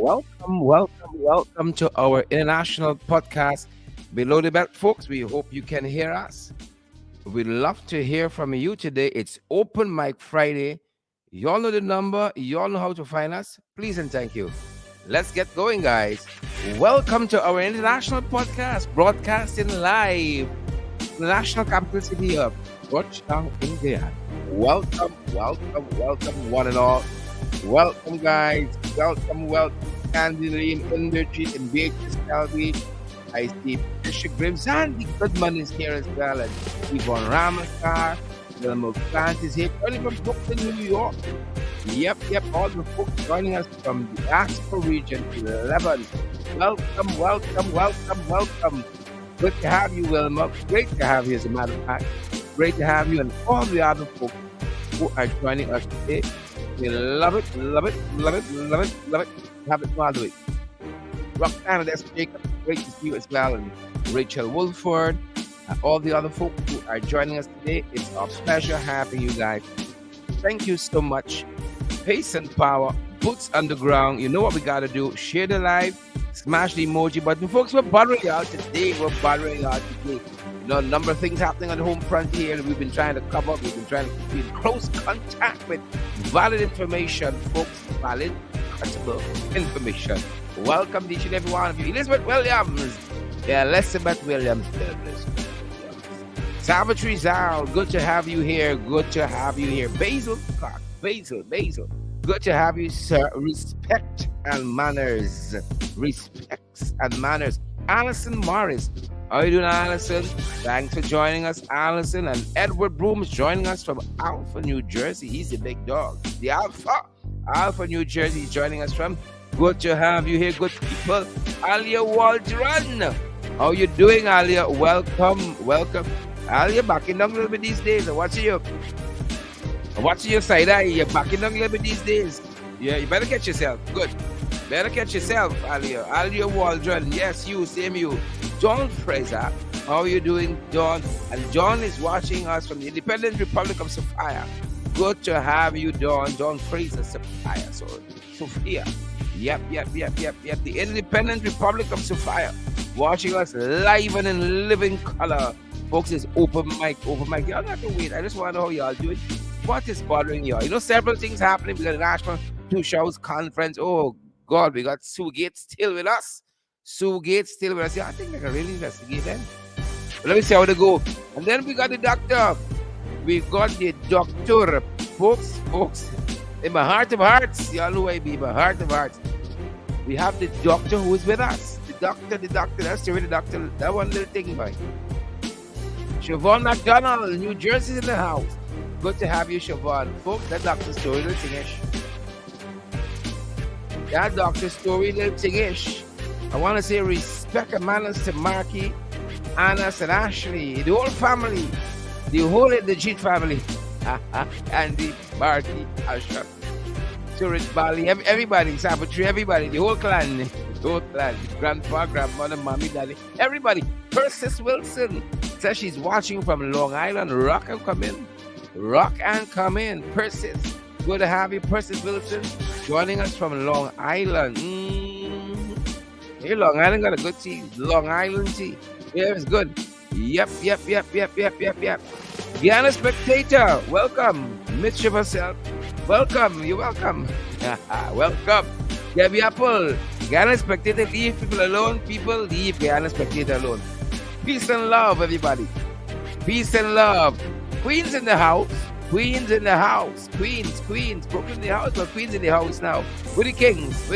Welcome to our international podcast, Below the Belt, folks. We hope you can hear us. We'd love to hear from you today. It's Open Mic Friday. You all know the number, you all know how to find us. Please and thank you. Let's get going, guys. Welcome to our international podcast, broadcasting live from the national capital city of Georgetown, India. Welcome, one and all. Welcome, guys. Welcome. Candy Energy and Beatrice Calvi. I see Bishop Grimm. Sandy Goodman is here as well. And Yvonne Ramasar. Wilma Plant is here. Joining from Brooklyn, New York. Yep. All the folks joining us from the Asper region, 11. Welcome. Good to have you, Wilma. Great to have you, as a matter of fact. Great to have you and all the other folks who are joining us today. We love it. Have it all the way. Roxanne and S. Jacob, great to see you as well. And Rachel Wolford, and all the other folks who are joining us today. It's our pleasure having you guys. Thank you so much. Pace and power, boots on the ground. You know what we got to do. Share the live, smash the emoji button. Folks, we're bothering you out today. You know, a number of things happening on the home front here that we've been trying to cover. We've been trying to be in close contact with valid information, folks. Valid, accountable information. Welcome to each and every one of you. Elizabeth Williams. Yeah, Elizabeth Williams. Salvatore Zal, good to have you here. Basil Clark. Basil. Good to have you, sir. Respects and manners. Alison Morris. How are you doing, Allison? Thanks for joining us, Allison. And Edward Broom is joining us from Alpha, New Jersey. He's the big dog. The Alpha, New Jersey is joining us from. Good to have you here, good people. Alia Waldron. How you doing, Alia? Welcome. Alia, backing down a little bit these days. I'm watching your side eye. You're backing down a little bit these days. Yeah, you better catch yourself. Good. Better catch yourself, Alia. Alia Waldron. Yes, you, same you. John Fraser. How are you doing, John? And John is watching us from the Independent Republic of Sophia. Good to have you, John. John Fraser, Sophia. Yep. The Independent Republic of Sophia. Watching us live and in living color. Folks, it's open mic. Y'all don't have to wait. I just want to know how y'all doing. What is bothering y'all? You know, several things happening. We got a national 2 shows conference. Oh, God, we got Sue Gates still with us. Yeah, I think they can really investigate them. But let me see how they go. And then we got the doctor. Folks. In my heart of hearts, y'all know I be my heart of hearts. We have the doctor who is with us. The doctor, that's the doctor. That one little thing, boy. Siobhan McDonald, New Jersey's in the house. Good to have you, Siobhan. Folks, that doctor story, little thingish. I want to say respect and manners to Marky, Annas, and Ashley, the whole family, the whole legit family, Andy, Marky, Asha, Surit, Bali, everybody, Savitri, everybody, the whole clan, grandpa, grandmother, mommy, daddy, everybody. Persis Wilson says she's watching from Long Island. Rock and come in. Persis, good to have you, Persis Wilson, joining us from Long Island. Hey, Long Island got a good tea. Long Island tea. Yeah, it's good. Yep. Guyana Spectator, welcome. Mischief herself, welcome. You're welcome. Welcome. Debbie Apple, Guyana Spectator, leave people alone. People, leave Guyana Spectator alone. Peace and love, everybody. Peace and love. Queens in the house. Queens. Brooklyn in the house, but Queens in the house now. With the Kings.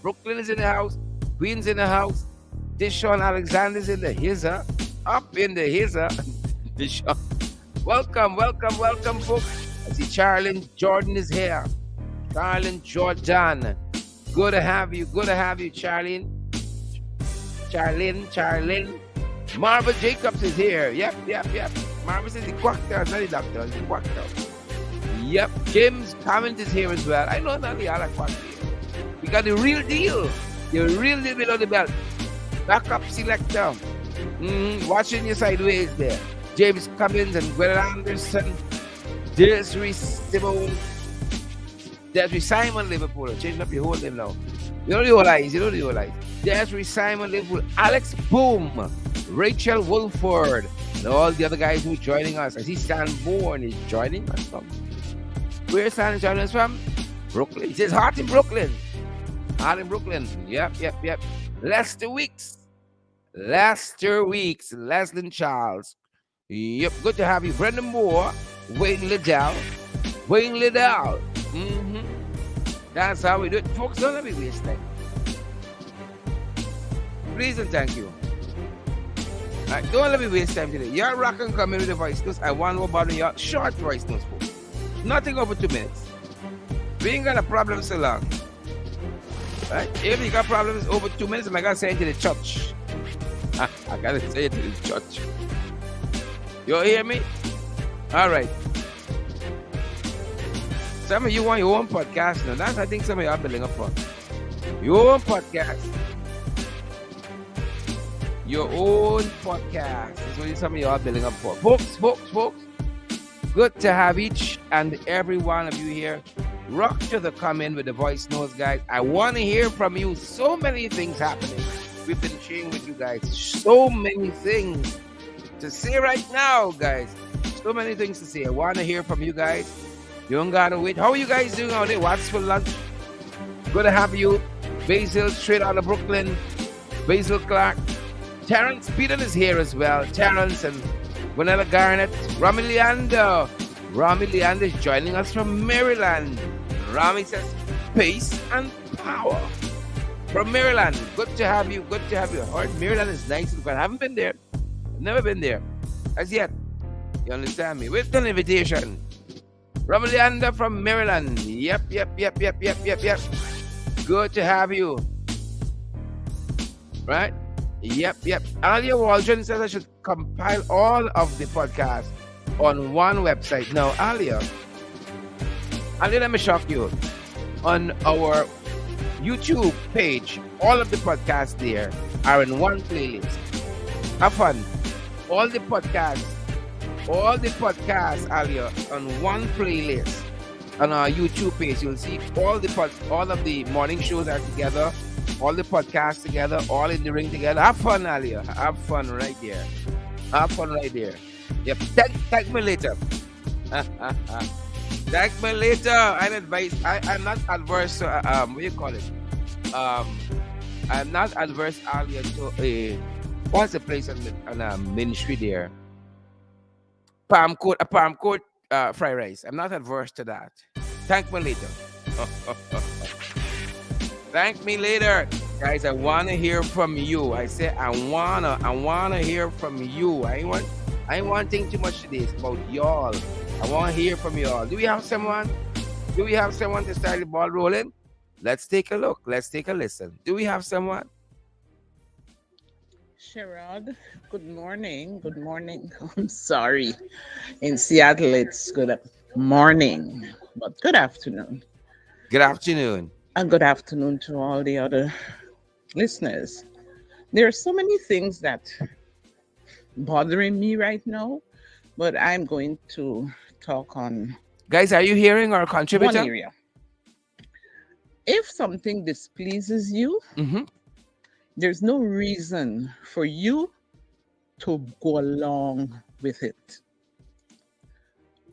Brooklyn is in the house. Queens in the house. Deshaun Alexander's in the hizzer. Up in the hizzer. Deshaun. Welcome, folks. I see Charlene Jordan is here. Charlene Jordan. Good to have you, Charlene. Marva Jacobs is here. Yep. Marva says the quacktail, not the doctor, the quacktail. Yep. James Comment is here as well. I know none of y'all are quacktail. We got the real deal. The real deal below the belt. Backup selector. Watching you sideways there. James Cummins and Gwen Anderson. Desiree Simone. Desiree Simon Liverpool. Changing up your whole name now. You know the whole eyes. You know the whole eyes. Desiree Simon Liverpool, Alex Boom, Rachel Wolford, and all the other guys who are joining us. I see Sanborn is joining us from. Where's San joining us from? Brooklyn. He says hot in Brooklyn. Hot in Brooklyn. Yep. Lester Weeks. Leslin Charles. Yep, good to have you. Brendan Moore, Wayne Liddell. Mm-hmm. That's how we do it. Folks, don't let me waste time. Please and thank you. Right, don't let me waste time today. Y'all rock and come in with the voice notes. I want to about your short voice notes, folks. Nothing over 2 minutes. We ain't got a problem so long. Right? If you got problems over 2 minutes, I gotta say it to the church. I gotta say it to the church. You hear me? All right. Some of you want your own podcast now. That's I think some of you are building up for. Your own podcast. Your own podcast. That's what some of you are building up for. Folks. Good to have each and every one of you here. Rock to the comment with the voice notes, guys. I want to hear from you. So many things happening. We've been sharing with you guys. So many things to say right now, guys. So many things to say. I want to hear from you guys. You don't gotta wait. How are you guys doing out there? What's for lunch? Good to have you. Basil, straight out of Brooklyn. Basil Clark. Terrence Peter is here as well. Terrence and Vanilla Garnett. Rami Leander. Rami Leander is joining us from Maryland. Rami says, pace and power. From Maryland. Good to have you. Good to have you. Heard Maryland is nice. I haven't been there. I've never been there. As yet. You understand me? With an invitation. Rami Leander from Maryland. Yep. Good to have you. Right? Yep. Alia Waldron says I should compile all of the podcasts on one website. Now, Alia, let me shock you. On our YouTube page, all of the podcasts there are in one playlist. Have fun. All the podcasts, Alia, on one playlist. On our YouTube page, you'll see all of the morning shows are together, all the podcasts together, all in the ring together. Have fun, Alia. Have fun right there. Yep. Thank me later. Thank me later. I'm not adverse to what do you call it? I'm not adverse, Alia, to what's the place on Main Street there? Palm Court fried rice. I'm not adverse to that. Thank me later. Thank me later. Guys, I want to hear from you. I say I wanna hear from you. I ain't wanting too much today. It's about y'all. I want to hear from y'all. Do we have someone to start the ball rolling? Let's take a look. Let's take a listen. Do we have someone? Sherrod, good morning. I'm sorry. In Seattle, it's good morning, but good afternoon. Good afternoon. And good afternoon to all the other listeners. There are so many things that bothering me right now, but I'm going to talk on. Guys, are you hearing our One contributor? area. If something displeases you, there's no reason for you to go along with it.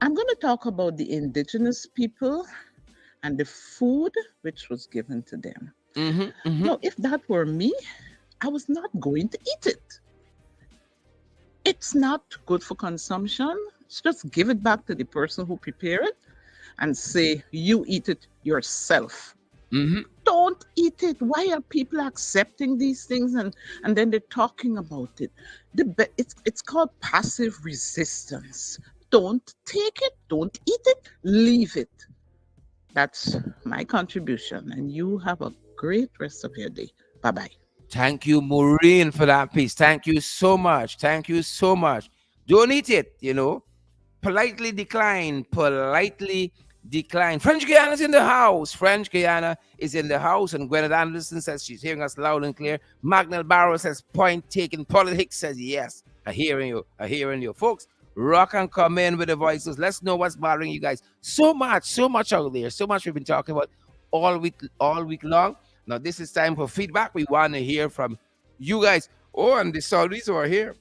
I'm going to talk about the indigenous people and the food which was given to them. Now, if that were me, I was not going to eat it. It's not good for consumption. Just give it back to the person who prepared it and say, you eat it yourself. Don't eat it. Why are people accepting these things and then they're talking about it? It's called passive resistance. Don't take it. Don't eat it. Leave it. That's my contribution. And you have a great rest of your day. Bye-bye. Thank you, Maureen, for that piece. Thank you so much. Don't eat it, Politely decline. French Guyana is in the house. And Gwyneth Anderson says she's hearing us loud and clear. Magnell Barrow says point taken. Politics says yes. I'm hearing you. Folks, rock and come in with the voices. Let's know what's bothering you guys. So much out there. So much we've been talking about all week long. Now, this is time for feedback. We want to hear from you guys. Oh, and the Saudis were here.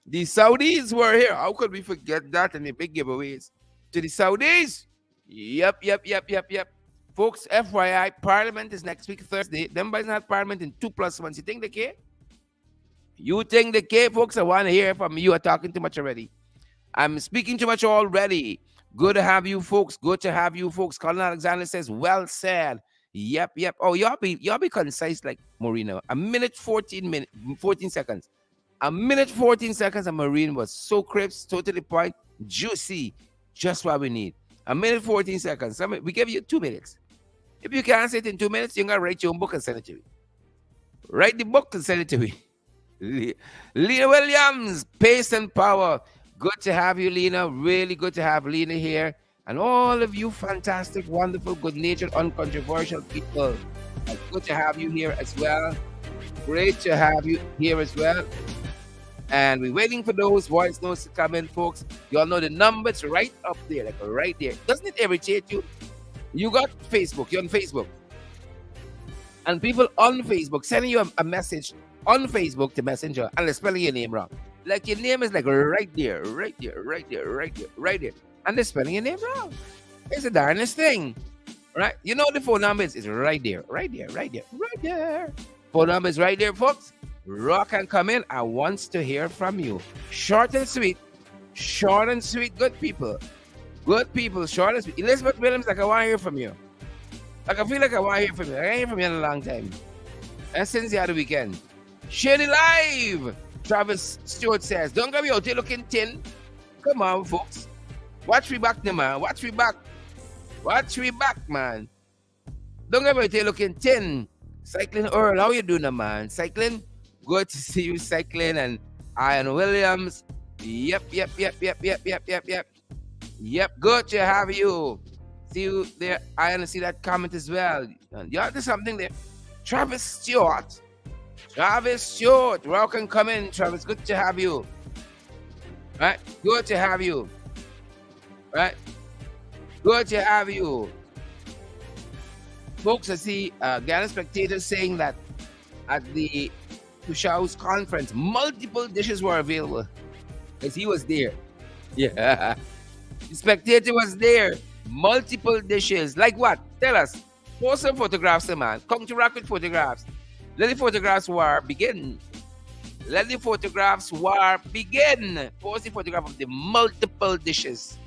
The Saudis were here. How could we forget that in the big giveaways? To the Saudis. Yep. Folks, FYI, Parliament is next week, Thursday. Them boys not Parliament in 2+1. You think they care? You think they care, folks? I want to hear from you. Are talking too much already. I'm speaking too much already. Good to have you, folks. Good to have you, folks. Colin Alexander says, well said. Yep. Oh, y'all be concise like Marina. A minute 14 seconds. A minute 14 seconds and Marine was so crisp, totally point, juicy, just what we need. A minute 14 seconds. We give you 2 minutes. If you can't say it in 2 minutes, you're going to write your own book and send it to me. Write the book and send it to me. Lena Williams, pace and power. Good to have you, Lena. Really good to have Lena here. And all of you fantastic, wonderful, good-natured, uncontroversial people. Good to have you here as well. Great to have you here as well. And we're waiting for those voice notes to come in, folks. You all know the numbers right up there, like right there. Doesn't it irritate you? You got Facebook. You're on Facebook. And people on Facebook sending you a message on Facebook to Messenger and they're spelling your name wrong. Like your name is like right there. And they're spelling your name wrong. It's the darnest thing. Right? You know the phone number is right there. Phone number is right there, folks. Rock and come in. I want to hear from you. Short and sweet, good people. Good people, short and sweet. Elizabeth Williams, like I want to hear from you. Like I feel like I want to hear from you. I ain't hear from you in a long time. And since the other weekend. Shady Live! Travis Stewart says, don't get me out here looking thin. Come on, folks. Watch me back, man. Watch me back, man. Don't get me out here looking thin. Cycling Earl, how you doing, man? Cycling? Good to see you, Cycling. And Ian Williams. Yep. Good to have you. See you there. Ian, see that comment as well. You have to something there. Travis Stewart. Welcome, come in, Travis. Good to have you. Right? Good to have you. Right? Good to have you. Folks, I see Ghana spectators saying that at the Tushau's conference, multiple dishes were available. Because he was there. Yeah. The spectator was there. Multiple dishes. Like what? Tell us. Post some photographs, man. Come to rock with photographs. Let the photographs war begin. Post the photograph of the multiple dishes.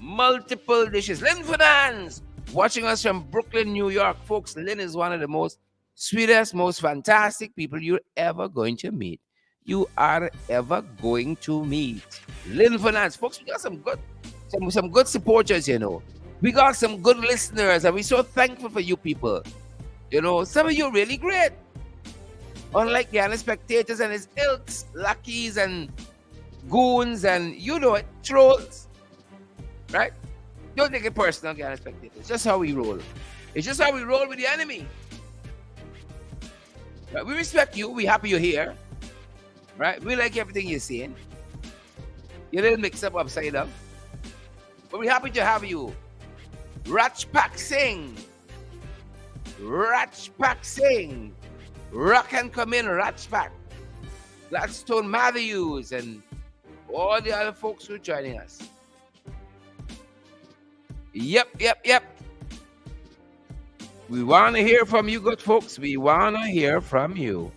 Lynn Finance, watching us from Brooklyn, New York. Folks, Lynn is one of the most sweetest, most fantastic people you're ever going to meet. Lynn Finance. Folks, we got some good supporters, you know. We got some good listeners, and we're so thankful for you people. You know, some of you are really great. Unlike the other spectators and his ilks, lackeys and goons and, you know it, trolls. Right? Don't take it personal, the other spectators. It's just how we roll. It's just how we roll with the enemy. Right? We respect you. We happy you're here. Right? We like everything you're saying. You're a little mixed up upside down. But we're happy to have you. Rajpak Singh. Rock and come in, Rajpak. Gladstone Matthews and all the other folks who are joining us. Yep. We want to hear from you, good folks. We want to hear from you.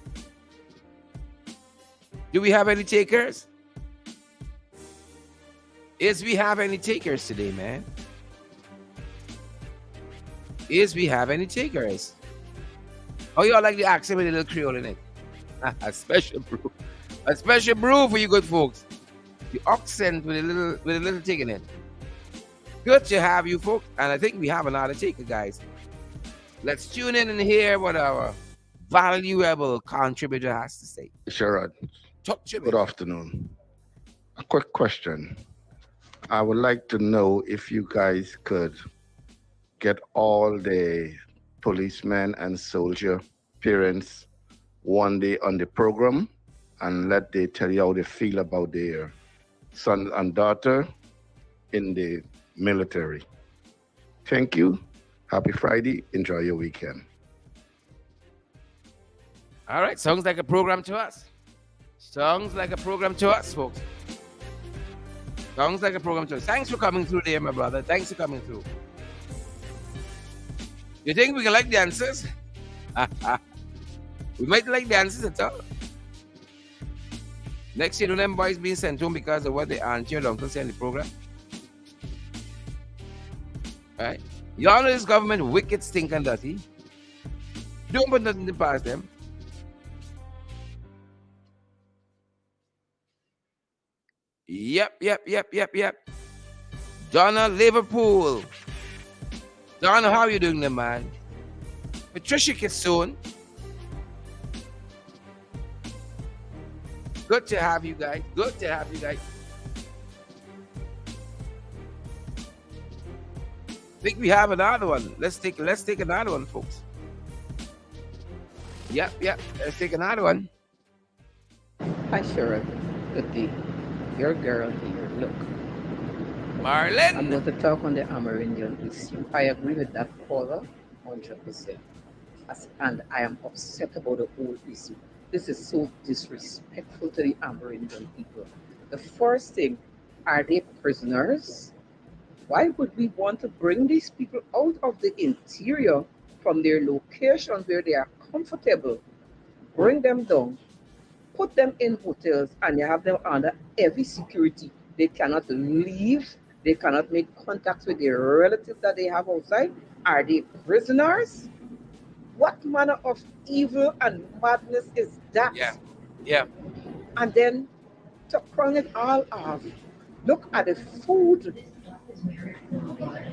Do we have any takers? We have any takers today, man? We have any takers? Oh, y'all like the accent with a little Creole in it? A special brew for you good folks. The accent with a little tick in it. Good to have you folks. And I think we have another taker, guys. Let's tune in and hear what our valuable contributor has to say. Sherrod, Talk to me. good afternoon. A quick question. I would like to know if you guys could get all the policemen and soldier parents one day on the program and let they tell you how they feel about their son and daughter in the military. Thank you. Happy Friday. Enjoy your weekend. All right, sounds like a program to us. Sounds like a program to us, folks. Sounds like a program to us. Thanks for coming through there, my brother. Thanks for coming through. You think we can like dancers? We might like dancers at all. Next year, them boys being sent home because of what the auntie or uncle say in the program. Right? Y'all know this government wicked, stinking, dirty. Don't put nothing past them. Yep. Donna Liverpool. Donna, how you doing there, man? Patricia Kissoon. Good to have you guys. Good to have you guys. I think we have another one. Let's take another one, folks. Yep. Let's take another one. Hi, Cheryl. Good day. Your girl here. Look, Marlon. I'm going to talk on the Amerindian issue. I agree with that caller 100%. And I am upset about the whole issue. This is so disrespectful to the Amerindian people. The first thing, are they prisoners? Why would we want to bring these people out of the interior from their locations where they are comfortable, bring them down, put them in hotels, and you have them under heavy security? They cannot leave. They cannot make contacts with their relatives that they have outside. Are they prisoners? What manner of evil and madness is that? Yeah. And then to crown it all off, look at the food.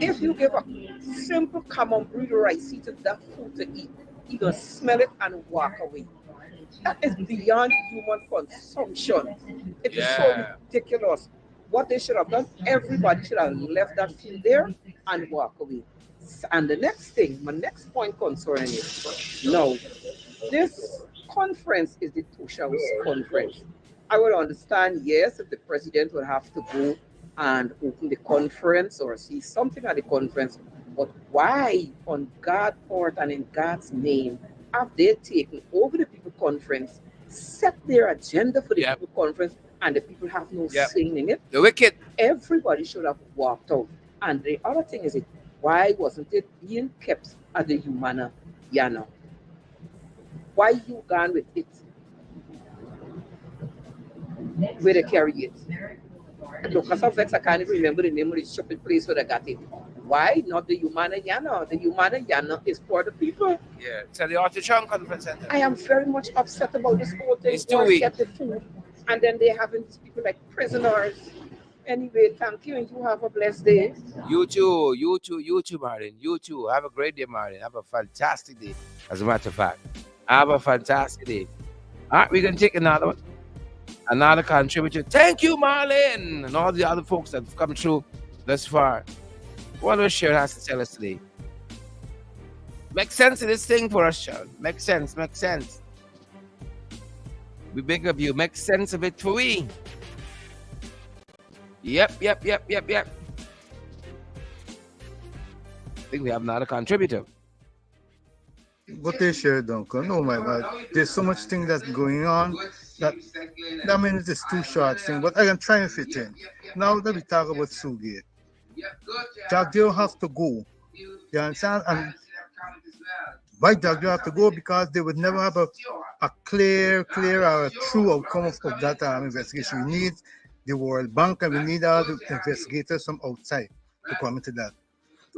If you give a simple common breed rice to that food to eat, you gonna smell it and walk away. That is beyond human consumption. It is so ridiculous. What they should have done, everybody should have left that food there and walk away. And the next thing, my next point concerning it, now, this conference is the Tosha House conference. I would understand, yes, if the president would have to go and open the conference or see something at the conference, but why on God's part and in God's name have they taken over the people conference, set their agenda for the people conference, and the people have no say in it? The wicked. Everybody should have walked out. And the other thing is, why wasn't it being kept at the Humana Yana? Why you gone with it? Where they carry it? Because of vex, I can't even remember the name of the shopping place where they got it. Why not the Humana Yana? The Humana Yana is for the people. Yeah, it's at the Artichoke Conference Center. I am very much upset about this whole thing. It's 2 weeks. Get the food, and then they having these people like prisoners. Anyway, thank you, and you have a blessed day. You too, Martin. You too. Have a great day, Martin. Have a fantastic day. As a matter of fact, have a fantastic day. All right, we're going to take another one. Another contributor. Thank you, Marlon, and all the other folks that have come through thus far. What does Cheryl has to tell us today? Make sense of this thing for us, Cheryl. Make sense. We beg of you. Make sense of it for we. Yep. I think we have another contributor. What they share, Duncan. Oh my God. There's so much thing that's going on that I mean it is too short thing, but I am trying to fit in. Now that we talk about Sugate, Jagdeo have to go. You understand? And why Jagdeo have to go? Because they would never have a clear or a true outcome of that investigation. We need the World Bank and we need all the investigators from outside to come into that.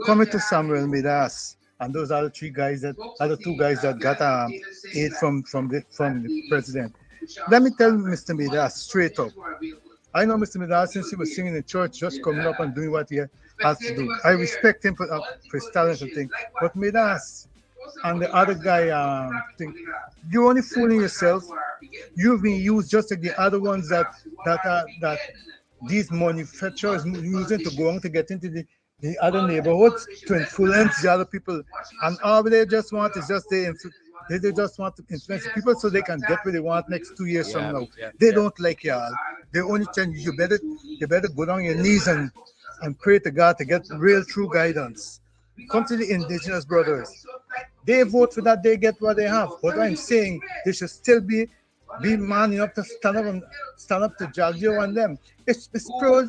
Coming to Samuel Midas, and those are the two guys that got aid from the president. Let me tell Mr. Midas straight up. I know Mr. Midas since he was singing in church, just coming up and doing what he has to do. I respect him for his talent and things. But Midas and the other guy, you're only fooling yourself. You've been used just like the other ones that these manufacturers using to go on to get into the other neighborhoods to influence the other people, and all they just want is just they just want to influence people so they can get what they want next 2 years from now. They don't like y'all. They only tell you better go down your knees and pray to God to get real true guidance. Come to the indigenous brothers. They vote for that, they get what they have. But I'm saying they should still be man enough to stand up to Jaggio and them. It's pro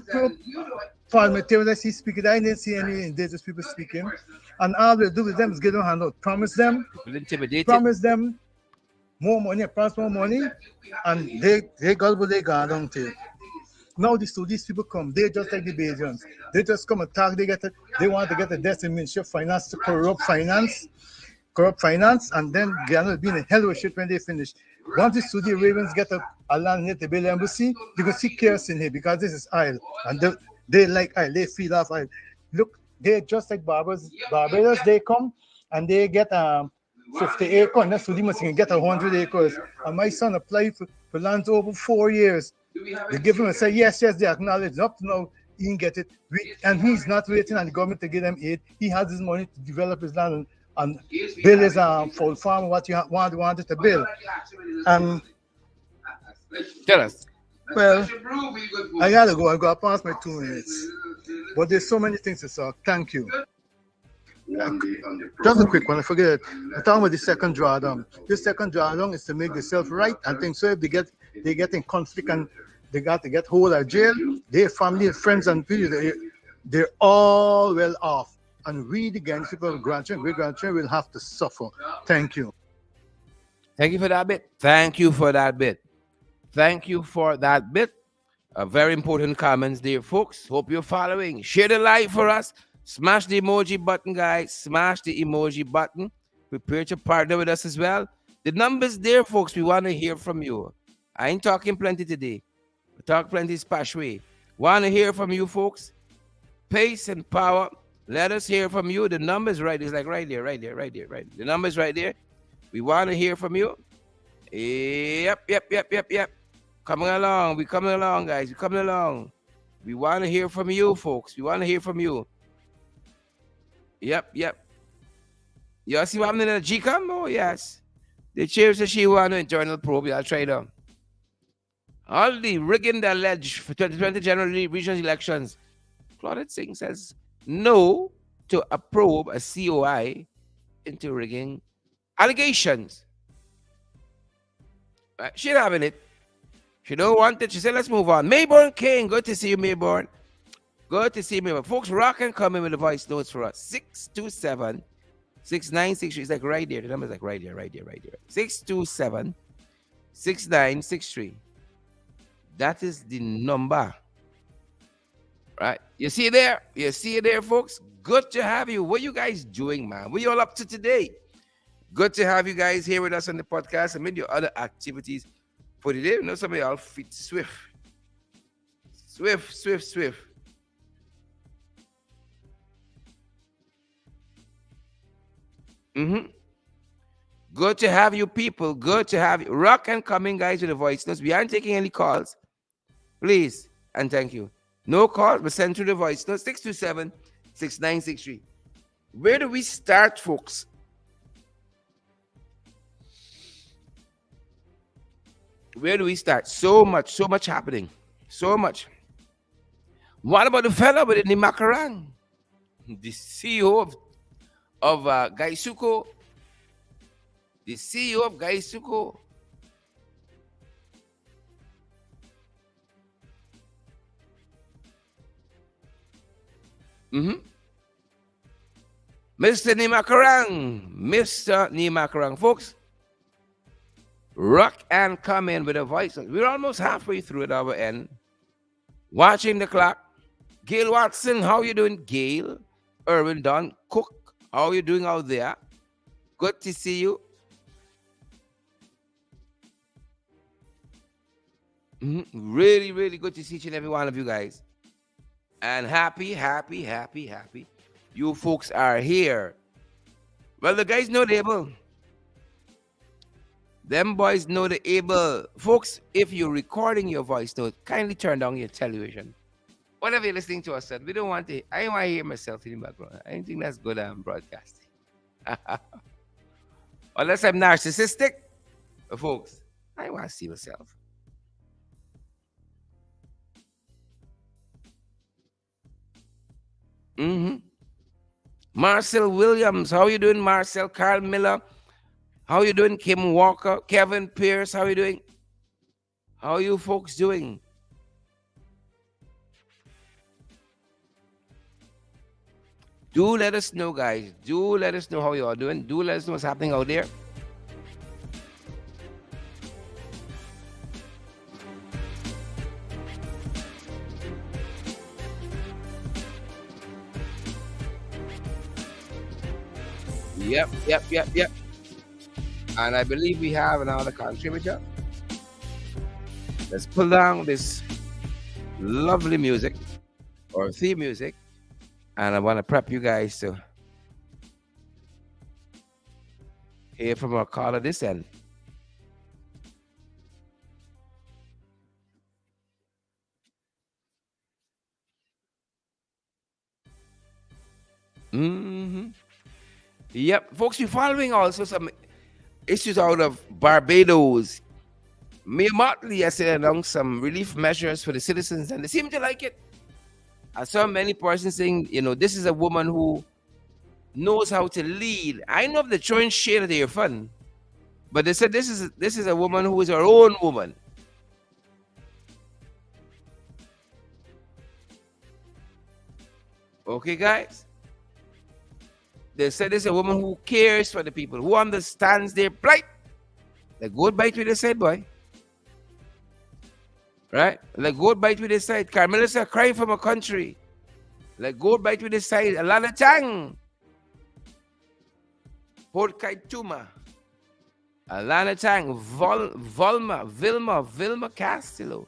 parliamentarians I see speaking. I didn't see any indigenous people speaking. And all they do with them is give them a handout. People intimidated. Promise them more money, promise more money, and they got what they got down to. Now these people come, they just like the Bajans. They just come attack, they want to get the Destiny Ministry of Finance to corrupt finance, and then Ghana will be in a hell of a shit when they finish. Once the Saudi Ravens get a land near the Bill Embassy, they can see chaos in here because this is oil. And they like oil, they feel off oil. Look, they're just like Barbados, they come and they get 50 acres, and that's Saudi must get 100 acres. And my son applied for lands over 4 years. They give him and say, yes, they acknowledge. Up to now, he can get it. And he's not waiting on the government to give him aid. He has his money to develop his land and build his full farm, what you wanted to build. Tell us. Well, I gotta go. I got past my 2 minutes. But there's so many things to talk. Thank you. Just a quick one, I forget. I'm talking about the second drawdown. This second drawdown is to make themselves right and things. So if they get in conflict and they got to get hold of jail, their family and friends and people, they're all well off. And we, the Ghanaian people, grandchildren, great-grandchildren, will have to suffer. Thank you. Thank you for that bit. Thank you for that bit. Thank you for that bit. Very important comments there, folks. Hope you're following. Share the like for us. Smash the emoji button, guys. Smash the emoji button. Prepare to partner with us as well. The numbers there, folks. We want to hear from you. I ain't talking plenty today. We talk plenty Spash way. Want to hear from you, folks. Pace and power. Let us hear from you. The numbers right. It's like right there. The numbers right there. We want to hear from you. Yep. Coming along. We coming along, guys. We coming along. We want to hear from you, folks. We want to hear from you. Yep. You see what happening in the GCOM? Oh, yes. The chair says she want to internal probe. I'll try them. All the rigging the alleged for 2020 general regional elections. Claudette Singh says no to a probe, a COI, into rigging allegations. She having it. She don't want it. She said, let's move on. Mayborn King, good to see you, Mayborn. Good to see me. Folks, rock and come in with the voice notes for us. 627 6963. It's like right there. The number's like right there. 627 6963. That is the number. Right? You see it there? You see it there, folks? Good to have you. What you guys doing, man? What you all up to today? Good to have you guys here with us on the podcast and maybe your other activities for today. You know, some of y'all fit swift. Swift. Good to have you people. Good to have you. Rock and coming, guys, with the voice notes. We aren't taking any calls. Please and thank you. No calls, but send through the voice notes. 627-6963. Where do we start, folks? Where do we start? So much happening. So much. What about the fella with the Makarang? The CEO of Gaisuko? The CEO of Gaisuko? Mr. Nimakarang, folks. Rock and come in with a voice. We're almost halfway through at our end. Watching the clock. Gail Watson, how you doing? Gail. Irwin Don Cook, how you doing out there? Good to see you. Really, really good to see each and every one of you guys. And happy. You folks are here. Well, the guys know they're able. Them boys know they're able. Folks, if you're recording your voice note, kindly turn down your television. Whatever you're listening to us, we don't want to. I don't want to hear myself in the background. I don't think that's good broadcasting. Unless I'm narcissistic, but folks, I want to see myself. Marcel Williams, how you doing, Marcel? Carl Miller, how you doing? Kim Walker, Kevin Pierce, how you doing? How you folks doing? Do let us know, guys. Do let us know how you are doing. Do let us know what's happening out there. Yep, yep, yep, yep. And I believe we have another contributor. Let's pull down this lovely music or theme music. And I want to prep you guys to hear from our caller this end. Mm-hmm. Yep, folks, we're following also some issues out of Barbados. Mayor Motley yesterday announced some relief measures for the citizens, and they seem to like it. I saw many persons saying, this is a woman who knows how to lead. I know of the throwing shade at your fun, but they said this is a woman who is her own woman. Okay, guys. They said this is a woman who cares for the people, who understands their plight. Like goat bite with the side, boy. Right? Like goat bite with the side. Carmela said, cry from a country. Like goat bite with the side. Alana Chang. Port Kaituma. Alana Chang. Vilma Castello.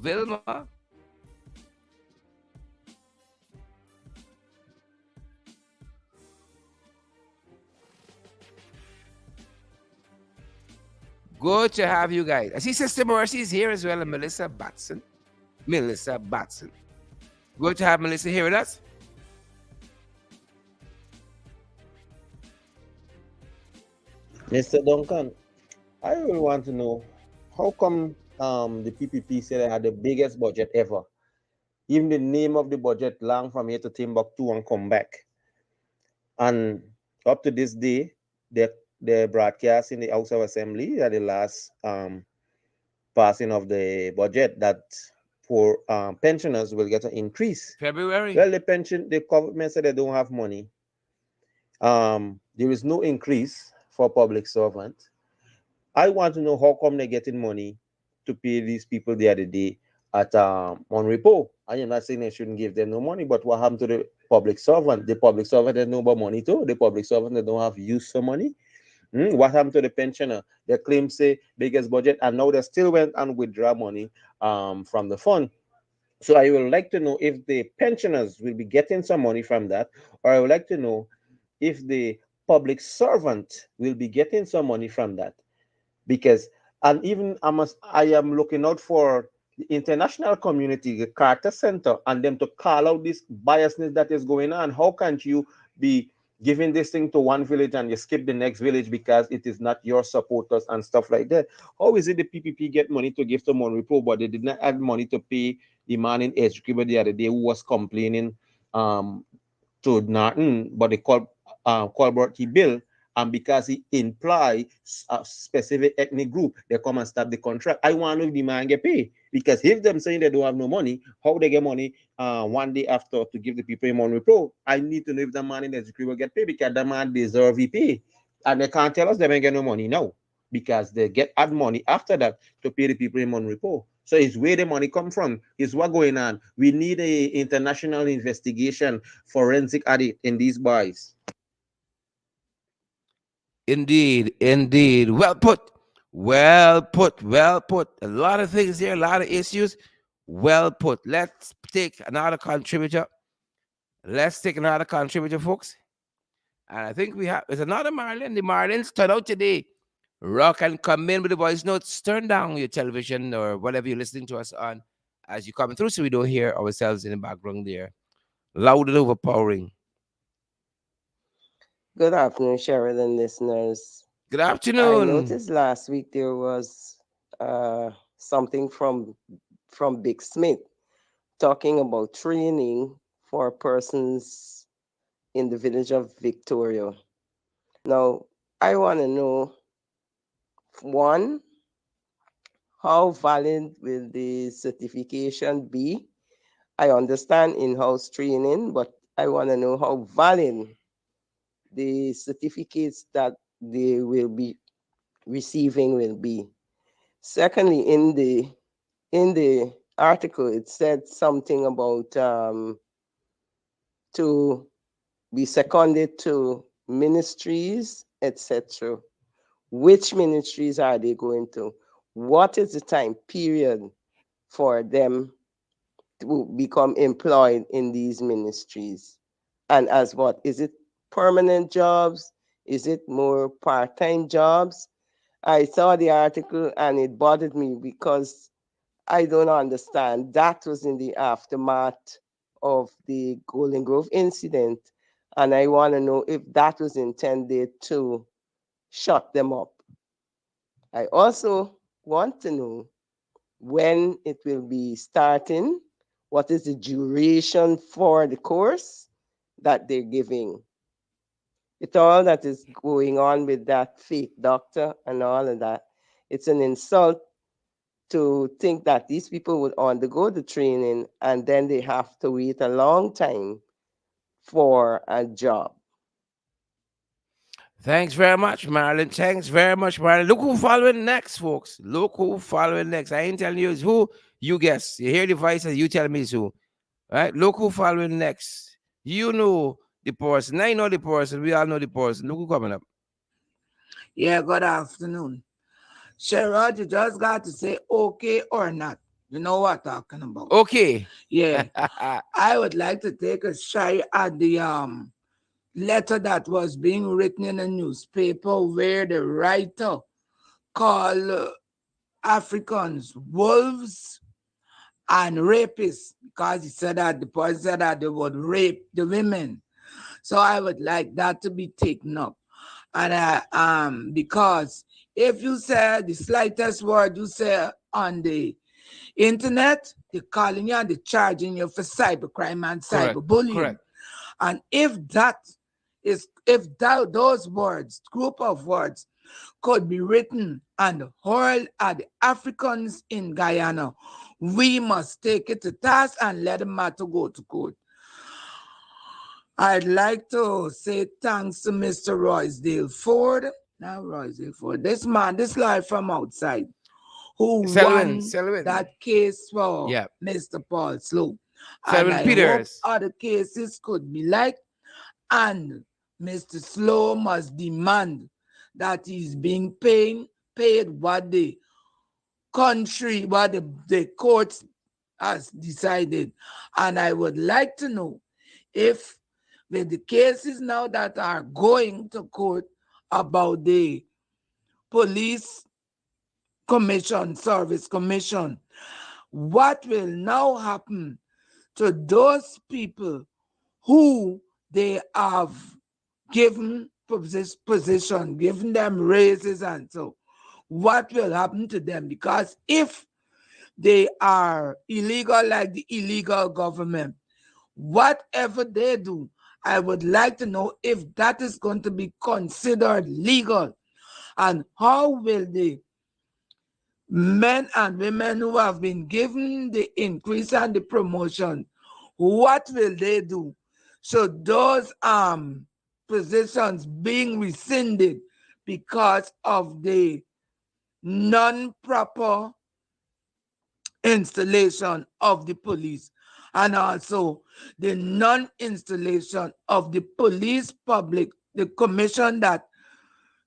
Vilma. Good to have you guys. I see Sister Mercy is here as well, and Melissa Batson. Good to have Melissa here with us. Mr. Duncan, I really want to know how come the PPP said they had the biggest budget ever. Even the name of the budget, long from here to Timbuktu and come back. And up to this day, the broadcast in the House of Assembly at the last passing of the budget that for pensioners will get an increase. February. Well, the government said they don't have money. There is no increase for public servants. I want to know how come they're getting money to pay these people the other day at on repo. And you're not saying they shouldn't give them no money, but what happened to the public servant? The public servant has no more money too. The public servant they don't have use for money. What happened to the pensioner? Their claim say biggest budget, and now they still went and withdraw money from the fund. So I would like to know if the pensioners will be getting some money from that, or I would like to know if the public servant will be getting some money from that. Because and even I am looking out for the international community, the Carter Center, and them to call out this biasness that is going on. How can't you be giving this thing to one village and you skip the next village because it is not your supporters and stuff like that? How is it the PPP get money to give to Monrepo, but they did not have money to pay the man in Edgekeeper the other day who was complaining to Norton, but they called Colbert he bill, and because he imply a specific ethnic group, they come and stop the contract. I want to know if the man get paid, because if them saying they don't have no money, how they get money one day after to give the people in Monroe Pro? I need to know if the man in the security will get paid, because the man deserve he pay, and they can't tell us they ain't get no money now, because they get add money after that to pay the people in Monroe Pro. So it's where the money come from. Is what going on. We need a international investigation, forensic audit in these boys. Indeed. Well put. A lot of things here, a lot of issues. Well put. Let's take another contributor. Folks. And I think we have, there's another Marlin. The Marlins turn out today. Rock and come in with the voice notes. Turn down your television or whatever you're listening to us on as you come through, so we don't hear ourselves in the background there. Loud and overpowering. Good afternoon, Sheridan listeners. Good I afternoon. noticed last week there was something from Big Smith talking about training for persons in the village of Victoria. Now, I want to know, one, how valid will the certification be? I understand in-house training, but I want to know how valid the certificates that they will be receiving will be. Secondly, in the article, it said something about to be seconded to ministries, etc. Which ministries are they going to? What is the time period for them to become employed in these ministries? And as what? Is it permanent jobs? Is it more part-time jobs? I saw the article and it bothered me because I don't understand. That was in the aftermath of the Golden Grove incident. And I want to know if that was intended to shut them up. I also want to know when it will be starting, what is the duration for the course that they're giving. It's all that is going on with that fake doctor and all of that. It's an insult to think that these people would undergo the training and then they have to wait a long time for a job. Thanks very much, Marilyn. Thanks very much, Marilyn. Look who following next, folks. Look who following next. I ain't telling you it's who. You guess. You hear the voices, you tell me it's who. Right? Look who following next. You know the person. I know the person. We all know the person. Look who coming up. Yeah, good afternoon. Sherrod, you just got to say okay or not. You know what I'm talking about. Okay. Yeah. I would like to take a shot at the letter that was being written in a newspaper where the writer called Africans wolves and rapists, because he said that the person said that they would rape the women. So I would like that to be taken up. And because if you say the slightest word you say on the internet, they're calling you and they're charging you for cybercrime and cyberbullying. Correct. And if those words, group of words, could be written and hurled at the Africans in Guyana, we must take it to task and let the matter go to court. I'd like to say thanks to Mr. Roysdale Ford. Now Roysdale Ford, this man, this lawyer from outside, who won that case for Mr. Paul Slow. And I hope other cases could be like, and Mr. Slow must demand that he's being paid what the country, what the courts has decided. And I would like to know if with the cases now that are going to court about the police commission, service commission, what will now happen to those people who they have given position, given them raises and so, what will happen to them? Because if they are illegal like the illegal government, whatever they do, I would like to know if that is going to be considered legal, and how will the men and women who have been given the increase and the promotion, what will they do? So those positions being rescinded because of the non-proper installation of the police, and also the non-installation of the police public, the commission that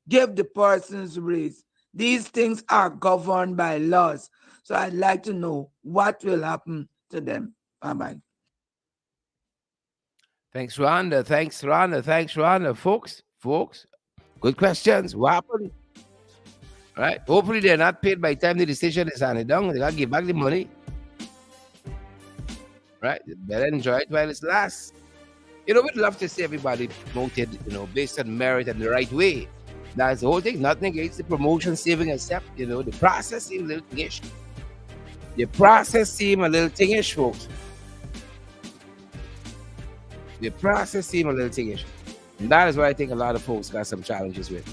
give the persons raise. These things are governed by laws. So I'd like to know what will happen to them. Bye-bye. Thanks, Rhonda. Thanks, Rhonda. Folks, good questions. What happened? Right? Hopefully they're not paid by the time the decision is handed down. They gotta give back the money. Right? You better enjoy it while it lasts. We'd love to see everybody promoted, based on merit and the right way. That's the whole thing. Nothing against the promotion, saving, except, the process seems a little thingish. The process seems a little thingish, folks. The process seems a little thiggish. And that is what I think a lot of folks got some challenges with.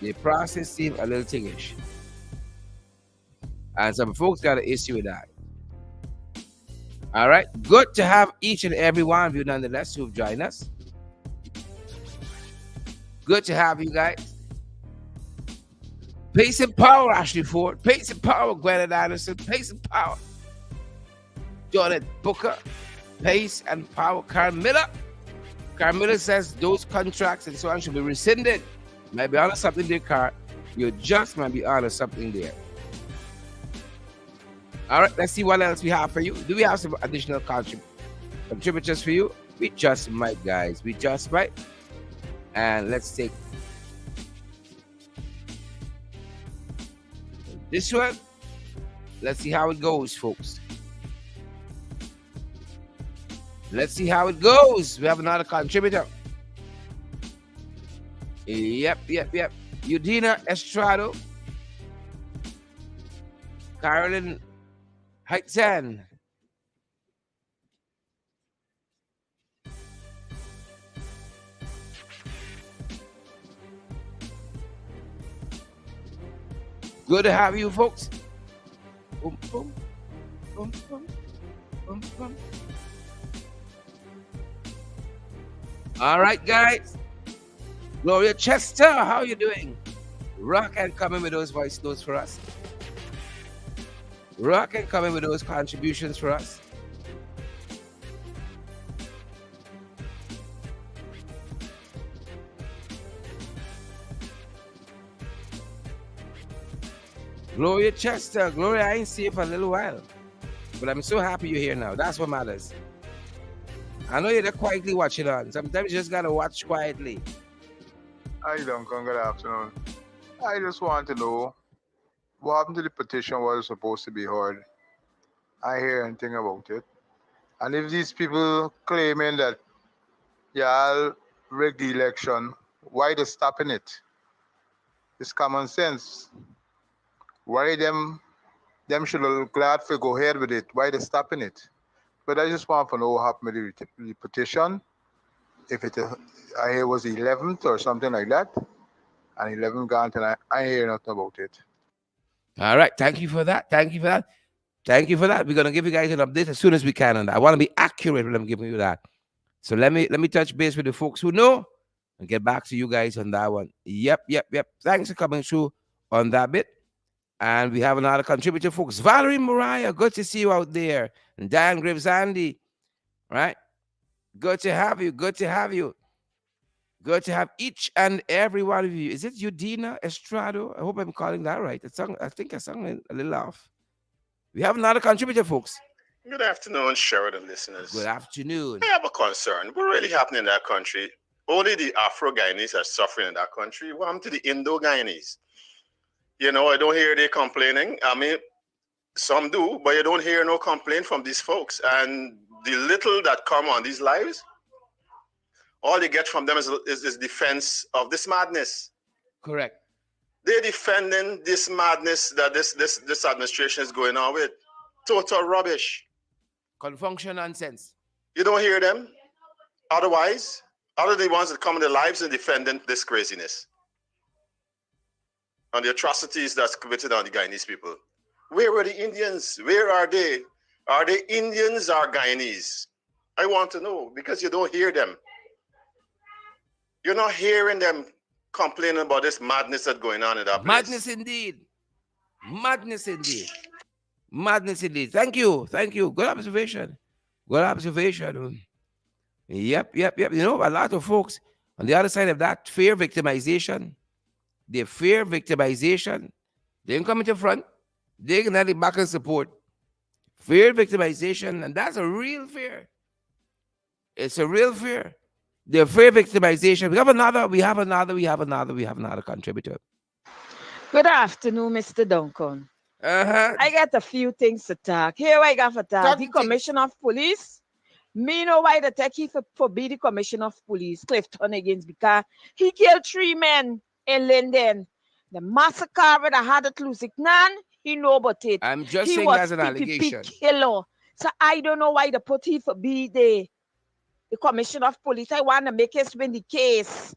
The process seems a little thiggish. And some folks got an issue with that. All right. Good to have each and every one of you, nonetheless, who've joined us. Good to have you guys. Pace and power, Ashley Ford. Pace and power, Gwen Anderson. Pace and power, Jordan Booker. Pace and power, Carmilla. Carmilla says those contracts and so on should be rescinded. Might be on something there, Car. You just might be on something there. All right, let's see what else we have for you. Do we have some additional contributors for you? We just might, guys. We just might. And let's take this one. Let's see how it goes, folks. Let's see how it goes. We have another contributor. Yep. Eudina Estrado. Carolyn Heitzen. Good to have you, folks. Boom, boom, boom, boom, boom, boom. All right, guys. Gloria Chester, how you doing? Rock and coming with those voice notes for us. Rock and coming with those contributions for us. Gloria Chester, Gloria, I ain't seen you for a little while. But I'm so happy you're here now. That's what matters. I know you're there quietly watching on. Sometimes you just gotta watch quietly. Hi, Duncan. Good afternoon. I just want to know what happened to the petition was supposed to be heard. I hear anything about it. And if these people claiming that y'all rigged the election, why they stopping it? It's common sense. Why them should look glad to go ahead with it? Why they stopping it? But I just want to know what happened with the petition. If it, I hear it was the 11th or something like that, and 11 gone tonight. I hear nothing about it. All right, thank you for that. Thank you for that. Thank you for that. We're gonna give you guys an update as soon as we can on that. I want to be accurate when I'm giving you that. So let me touch base with the folks who know and get back to you guys on that one. Yep. Thanks for coming through on that bit. And we have another contributor, folks. Valerie Mariah, good to see you out there. And Dan Graves Andy, right? Good to have you. Good to have you. Good to have each and every one of you. Is it Eudina Estrado? I hope I'm calling that right. I think I sung a little off. We have another contributor, folks. Good afternoon, Sheridan listeners. Good afternoon. I have a concern. What really happening in that country? Only the Afro-Guyanese are suffering in that country. What happened to the Indo-Guyanese? You know, I don't hear they complaining. I mean, some do, but you don't hear no complaint from these folks. And the little that come on these lives, all you get from them is defense of this madness. Correct. They're defending this madness that this administration is going on with. Total rubbish. Confunction nonsense. You don't hear them. Otherwise, other the ones that come in their lives and defending this craziness and the atrocities that's committed on the Guyanese people. Where were the Indians? Where are they? Are they Indians or Guyanese? I want to know because you don't hear them. You're not hearing them complaining about this madness that's going on in that place. Madness indeed. Madness indeed. Madness indeed. Thank you. Good observation. Yep. You know, a lot of folks on the other side of that fear victimization, they didn't come into front. They can have the back and support. Fear victimization, and that's a real fear. It's a real fear. The fear victimization. We have another contributor. Good afternoon, Mr. Duncan. I got a few things to talk. Here I got for talk. The Commissioner of Police. Me know why the tech he for be the Commissioner of Police, Clifton Higgins, because he killed 3 men in Linden. The massacre with the had at Lusignan, he know about it. I'm just saying as an allegation. Killer. So I don't know why they put he for be there. the commissioner of police. I want to make us win the case.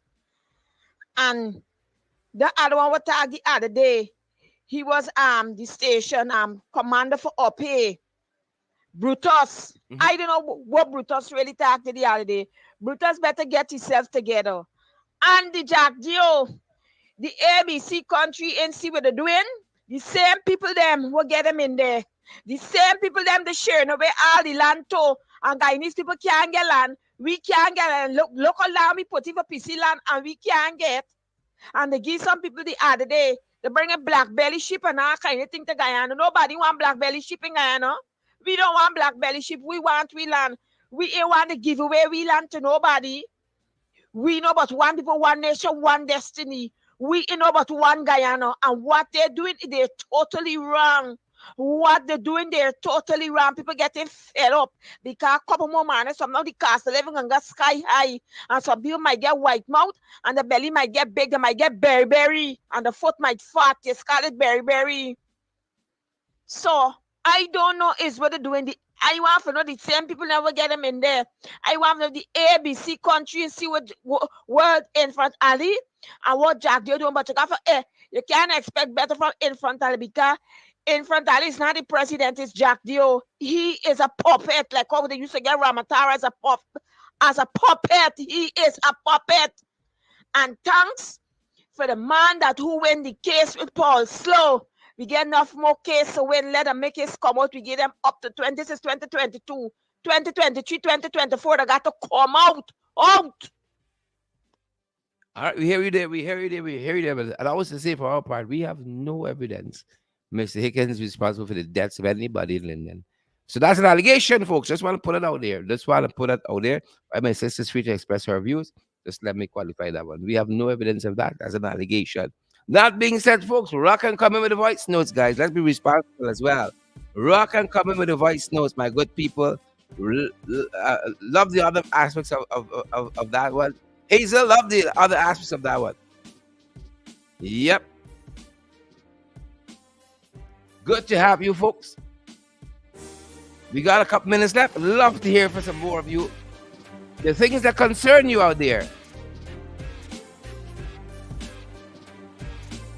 And the other one was tagged the other day. He was the station commander for OPE, Brutus. I don't know what Brutus really tagged the other day. Brutus better get himself together. And the Jack Dio, the ABC country and see what they're doing. The same people them will get them in there. The same people them the sharing away all the land too. And Guyanese people can't get land. We can't get land. Local land we put in for PC land and we can't get. And they give some people the other day. They bring a black belly sheep and all kind of thing to Guyana. Nobody want black belly sheep in Guyana. We don't want black belly sheep. We want we land. We ain't want to give away we land to nobody. We know about one people, one nation, one destiny. We know about one Guyana. And what they're doing, they're totally wrong. What they're doing, they're totally wrong. People getting fed up because a couple more months, some of the cost of living and got sky high. And some people might get white mouth and the belly might get big. They might get berry and the foot might fat. They call it berry. So I don't know is what they're doing. I want to know the same people never get them in there. I want to know the ABC country and see what word Infant Ali and what Jack they're doing. But you can't expect better from Infant Ali because Infant Ali is not the president, it's Jack Dio. He is a puppet, like how they used to get Ramatara as a puppet. He is a puppet. And thanks for the man that who win the case with Paul Slow. We get enough more case to win. Let them make it come out. We give them up to 20. This is 2022, 2023, 2024. They got to come out. Out. All right, we hear you there. But I always say for our part, we have no evidence Mr. Hickens is responsible for the deaths of anybody in Linden. So that's an allegation, folks. Just want to put it out there. My sister's free to express her views. Just let me qualify that one. We have no evidence of that. That's an allegation. That being said, folks, rock and come in with the voice notes, guys. Let's be responsible as well. Rock and come in with the voice notes, my good people. Love the other aspects of that one. Hazel, love the other aspects of that one. Yep. Good to have you, folks. We got a couple minutes left. Love to hear from some more of you. The things that concern you out there.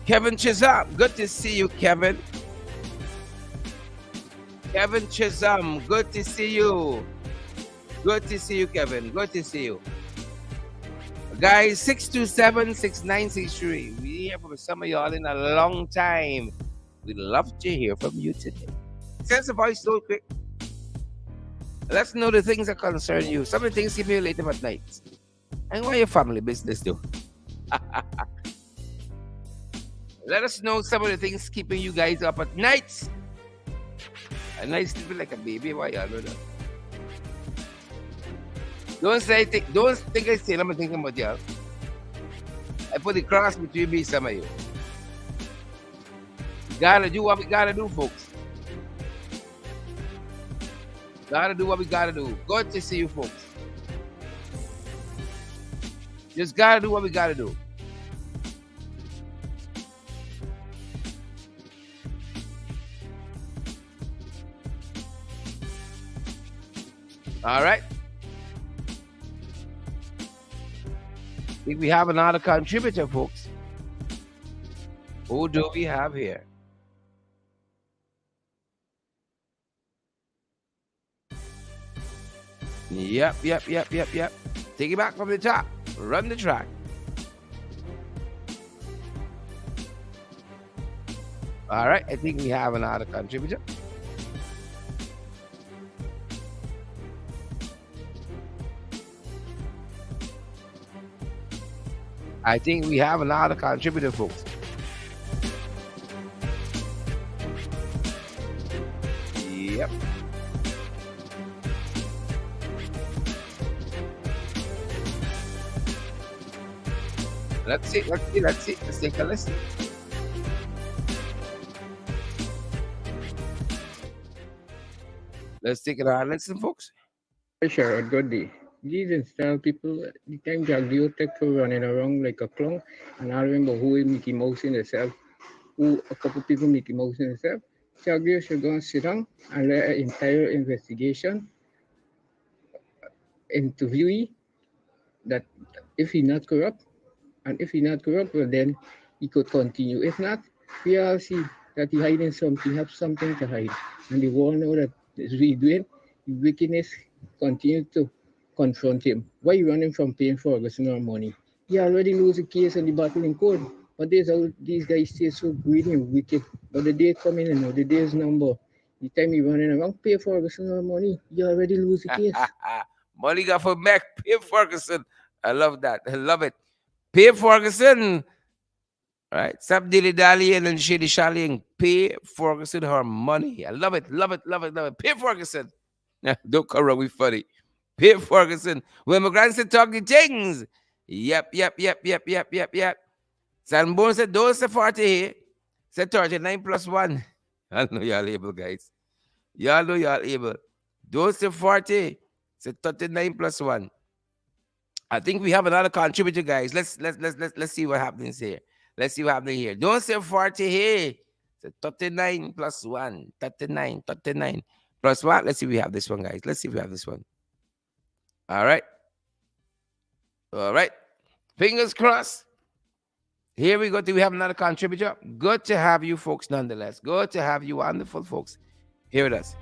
Kevin Chisholm, good to see you, Kevin. Kevin Chisholm, good to see you. Good to see you, Kevin. Good to see you. Guys, 627-6963. We hear from some of y'all in a long time. We'd love to hear from you today. Send the voice so quick. Let's know the things that concern you. Some of the things keep you late at night. And what your family business do? Let us know some of the things keeping you guys up at night. At night sleeping like a baby. Why y'all know that? Don't think I say I'm thinking about y'all. I put the cross between me and some of you. Gotta do what we gotta do, folks. Gotta do what we gotta do. Good to see you, folks. Just gotta do what we gotta do. All right. I think we have another contributor, folks. Who do we have here? Yep. Take it back from the top. Run the track. All right. I think we have another contributor. I think we have another contributor, folks. Yep. Let's see. Let's take a listen. Let's take it on. Listen, folks. Sure, good day. These install people, the time Jagdio take for running around like a clown, and I remember who Mickey Mouse in itself, who a couple people Mickey Mouse in itself. Jagdio should go and sit down and let an entire investigation interviewee that if he not corrupt, and if he not corrupt, well then he could continue. If not, we all see that he hiding something, have something to hide. And we all know that he doing wickedness continue to confront him. Why you running from paying Ferguson our money? He already lose a case in the battle in court. But these guys stay so greedy and wicked. But the day coming and the day is number. The time you running around, pay Ferguson our money, you already lose the case. Money got for Mac, pay Ferguson. I love that. I love it. Pay Ferguson. Right? Stop dilly-dallying and shilly-shallying. Pay Ferguson her money. I love it, love it, love it, love it. Pay Ferguson. Don't come wrong with funny. Pay Ferguson. When my grandson talk the things. Yep, yep, yep, yep, yep, yep, yep. Sanborn said, those are 40 here. Said 39 plus 1. I know y'all able, guys. Y'all know y'all able. Those are 40. Said 39 plus 1. I think we have another contributor, guys. Let's see what happens here. Let's see what happens here. Don't say 40 here. Say 39 plus 1. 39 plus 1. Let's see if we have this one, guys. Let's see if we have this one. All right. All right. Fingers crossed. Here we go. Do we have another contributor? Good to have you folks nonetheless. Good to have you wonderful folks here with us.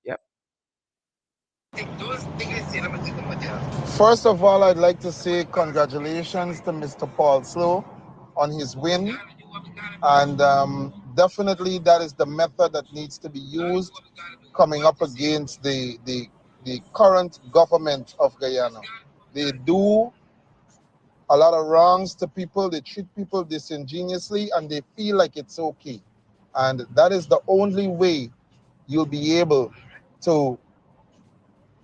Yep. First of all, I'd like to say congratulations to Mr. Paul Slow on his win. And definitely that is the method that needs to be used coming up against the current government of Guyana. They do a lot of wrongs to people. They treat people disingenuously and they feel like it's okay. And that is the only way you'll be able to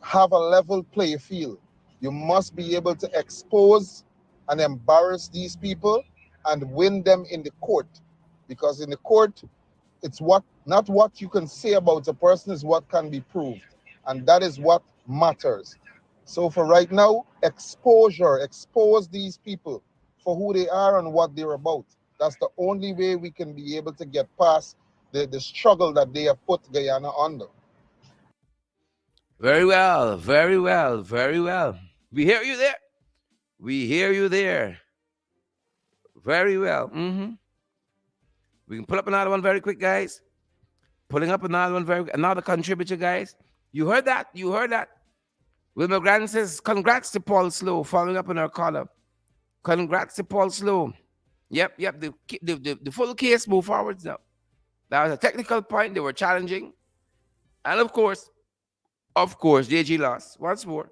have a level play field. You must be able to expose and embarrass these people and win them in the court. Because in the court, it's not what you can say about a person, is what can be proved. And that is what matters. So for right now, expose these people for who they are and what they're about. That's the only way we can be able to get past the struggle that they have put Guyana under. Very well, very well, very well. We hear you there. We hear you there. Very well. We can pull up another one very quick, guys. Pulling up another contributor, guys. You heard that? You heard that? Wilma Grant says, congrats to Paul Slow, following up on our caller. Congrats to Paul Slow. Yep. The full case moved forwards now. That was a technical point. They were challenging. And of course, DG lost. Once more.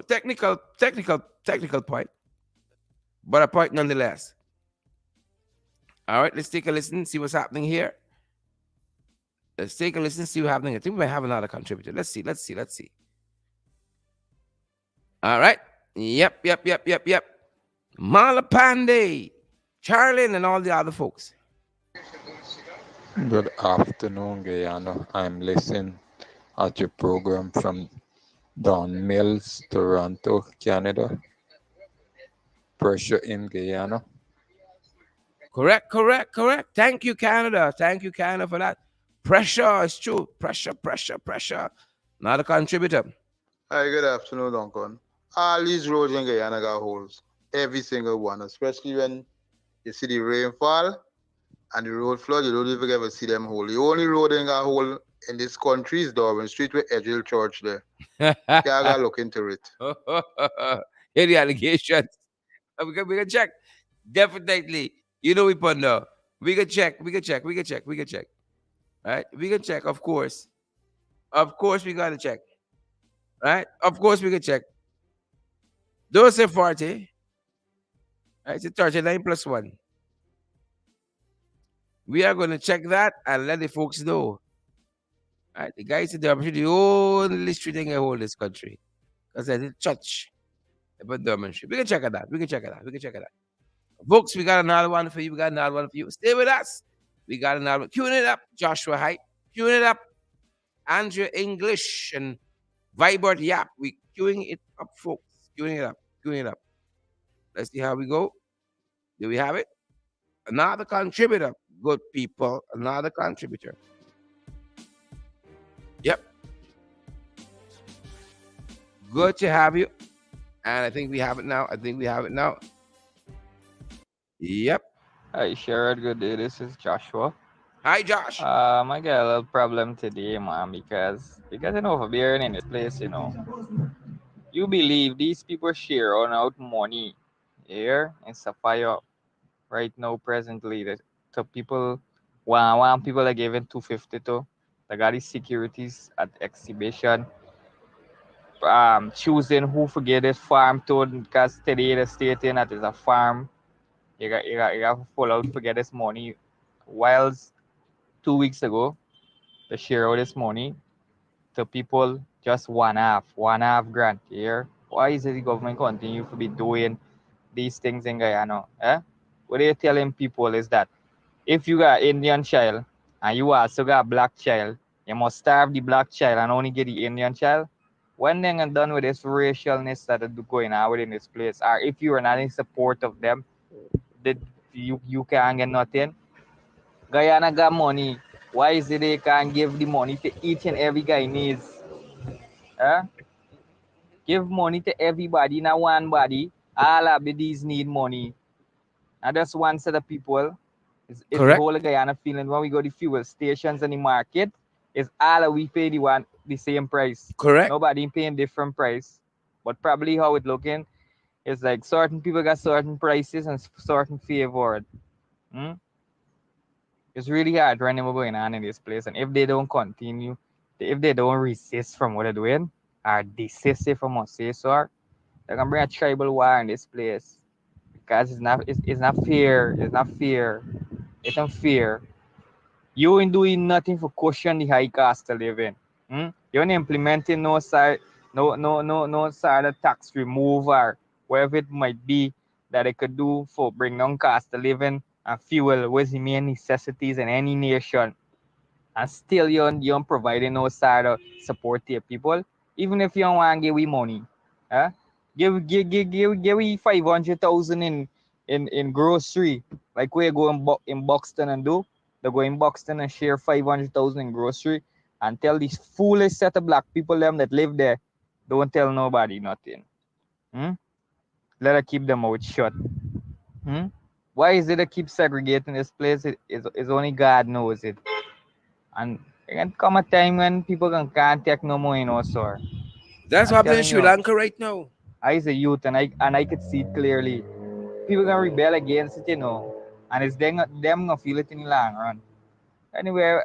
Technical point. But a point nonetheless. All right, let's take a listen, see what's happening here. Let's take a listen, see what's happening. I think we might have another contributor. Let's see. All right. Yep. Marla Pandey, Charlene, and all the other folks. Good afternoon, Guyana. I'm listening at your program from Don Mills, Toronto, Canada. Pressure in Guyana. Correct. Thank you, Canada. For that. Pressure is true. Pressure. Not a contributor. Hi, good afternoon, Duncan. All these roads in Guyana got holes. Every single one, especially when you see the rainfall and the road flood, you don't even ever see them hole. The only road that got hole in this country is Darwin Street with Edgell Church there. You gotta look into it. Here the allegations. We can check. Definitely. You know we put no. We can check. Right? We can check, of course. Of course we gotta check. Right? Of course we can check. Those are 40. Right? It's 39 plus 1. We are going to check that and let the folks know. Right? The guys in the only street thing I hold this country. Because there's a church. But we can check at that. Folks, we got another one for you. Stay with us. We got another one. Queuing it up, Joshua Hype. Queuing it up, Andrea English and Vibert Yap. We queuing it up, folks. Queuing it up. Let's see how we go. Do we have it? Another contributor. Good people. Another contributor. Yep. Good to have you. And I think we have it now. I think we have it now. Yep. Hi, Sherrod. Good day. This is Joshua. Hi, Josh. I got a little problem today, man, because over here in this place, you believe these people share on out money here in Sapphire right now, presently, that to people, one people are giving 250 to. They got these securities at exhibition, choosing who forget this farm to, because today the stating that is a farm. You got to full out forget this money. Whilst 2 weeks ago, they share all this money to people just one half grant here. Why is it the government continue to be doing these things in Guyana? Eh? What they're telling people is that if you got Indian child and you also got black child, you must starve the black child and only get the Indian child. When they're done with this racialness that is going on within this place, or if you are not in support of them, that you can't get nothing. Guyana got money. Why is it they can't give the money to each and every guy needs? Huh? Give money to everybody, not one body. All of these need money. And that's one set of people. Is the Correct. whole of Guyana feeling when we go to fuel stations and the market, is all of we pay the same price. Correct. Nobody paying different price. But probably how it looking is like certain people got certain prices and certain favored. Hmm? It's really hard running what's going on in this place. And if they don't continue, if they don't resist from what they're doing, or desist from what say so, they're gonna bring a tribal war in this place. Because it's not fair. It's not fair. It's unfair. You ain't doing nothing for cushion the high cost of living. Hmm? You ain't implementing no side of tax removal, whatever it might be that it could do for bring down cost of living and fuel was the main necessities in any nation. And still you don't providing no side of support to your people, even if you don't want to give we money. Huh? Give we 500,000 in grocery. Like we go in Buxton and do. They go in Buxton and share 500,000 in grocery and tell these foolish set of black people them that live there, don't tell nobody nothing. Hmm? Let her keep them out shut. Hmm? Why is it they keep segregating this place? It's only God knows it. And there can come a time when people can't take no more, sir. That's I'm happening in telling Sri you, Lanka right now. I is a youth and I could see it clearly. People gonna rebel against it, and it's them gonna feel it in the long run. Anyway,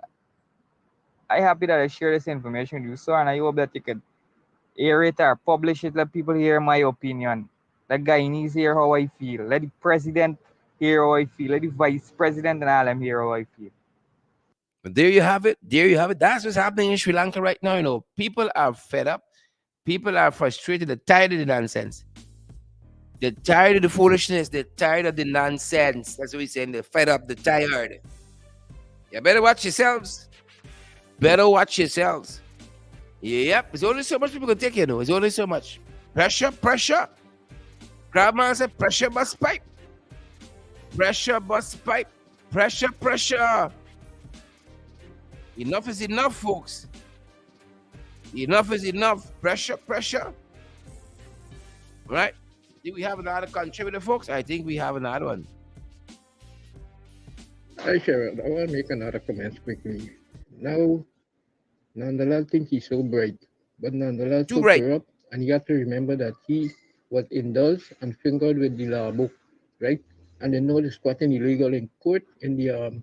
I happy that I share this information with you, sir, and I hope that you could air it or publish it. Let people hear my opinion. The guy needs hear how I feel. Let the president hear how I feel. Let the vice president and all them hear how I feel. But there you have it. There you have it. That's what's happening in Sri Lanka right now. People are fed up. People are frustrated. They're tired of the nonsense. They're tired of the foolishness. They're tired of the nonsense. That's what we're saying. They're fed up. They're tired. You better watch yourselves. Better watch yourselves. Yep. There's only so much people can take, There's only so much. Pressure. Grandma said pressure bust pipe. Pressure bust pipe. Pressure. Enough is enough, folks. Enough is enough. Pressure. Right? Do we have another contributor, folks? I think we have another one. Hi, Cheryl. I want to make another comment quickly. Now, Nandalal think he's so bright, but Nandalal so corrupt, and you have to remember that he was indulged and fingered with the law book, right? And they know the squatting illegal in court in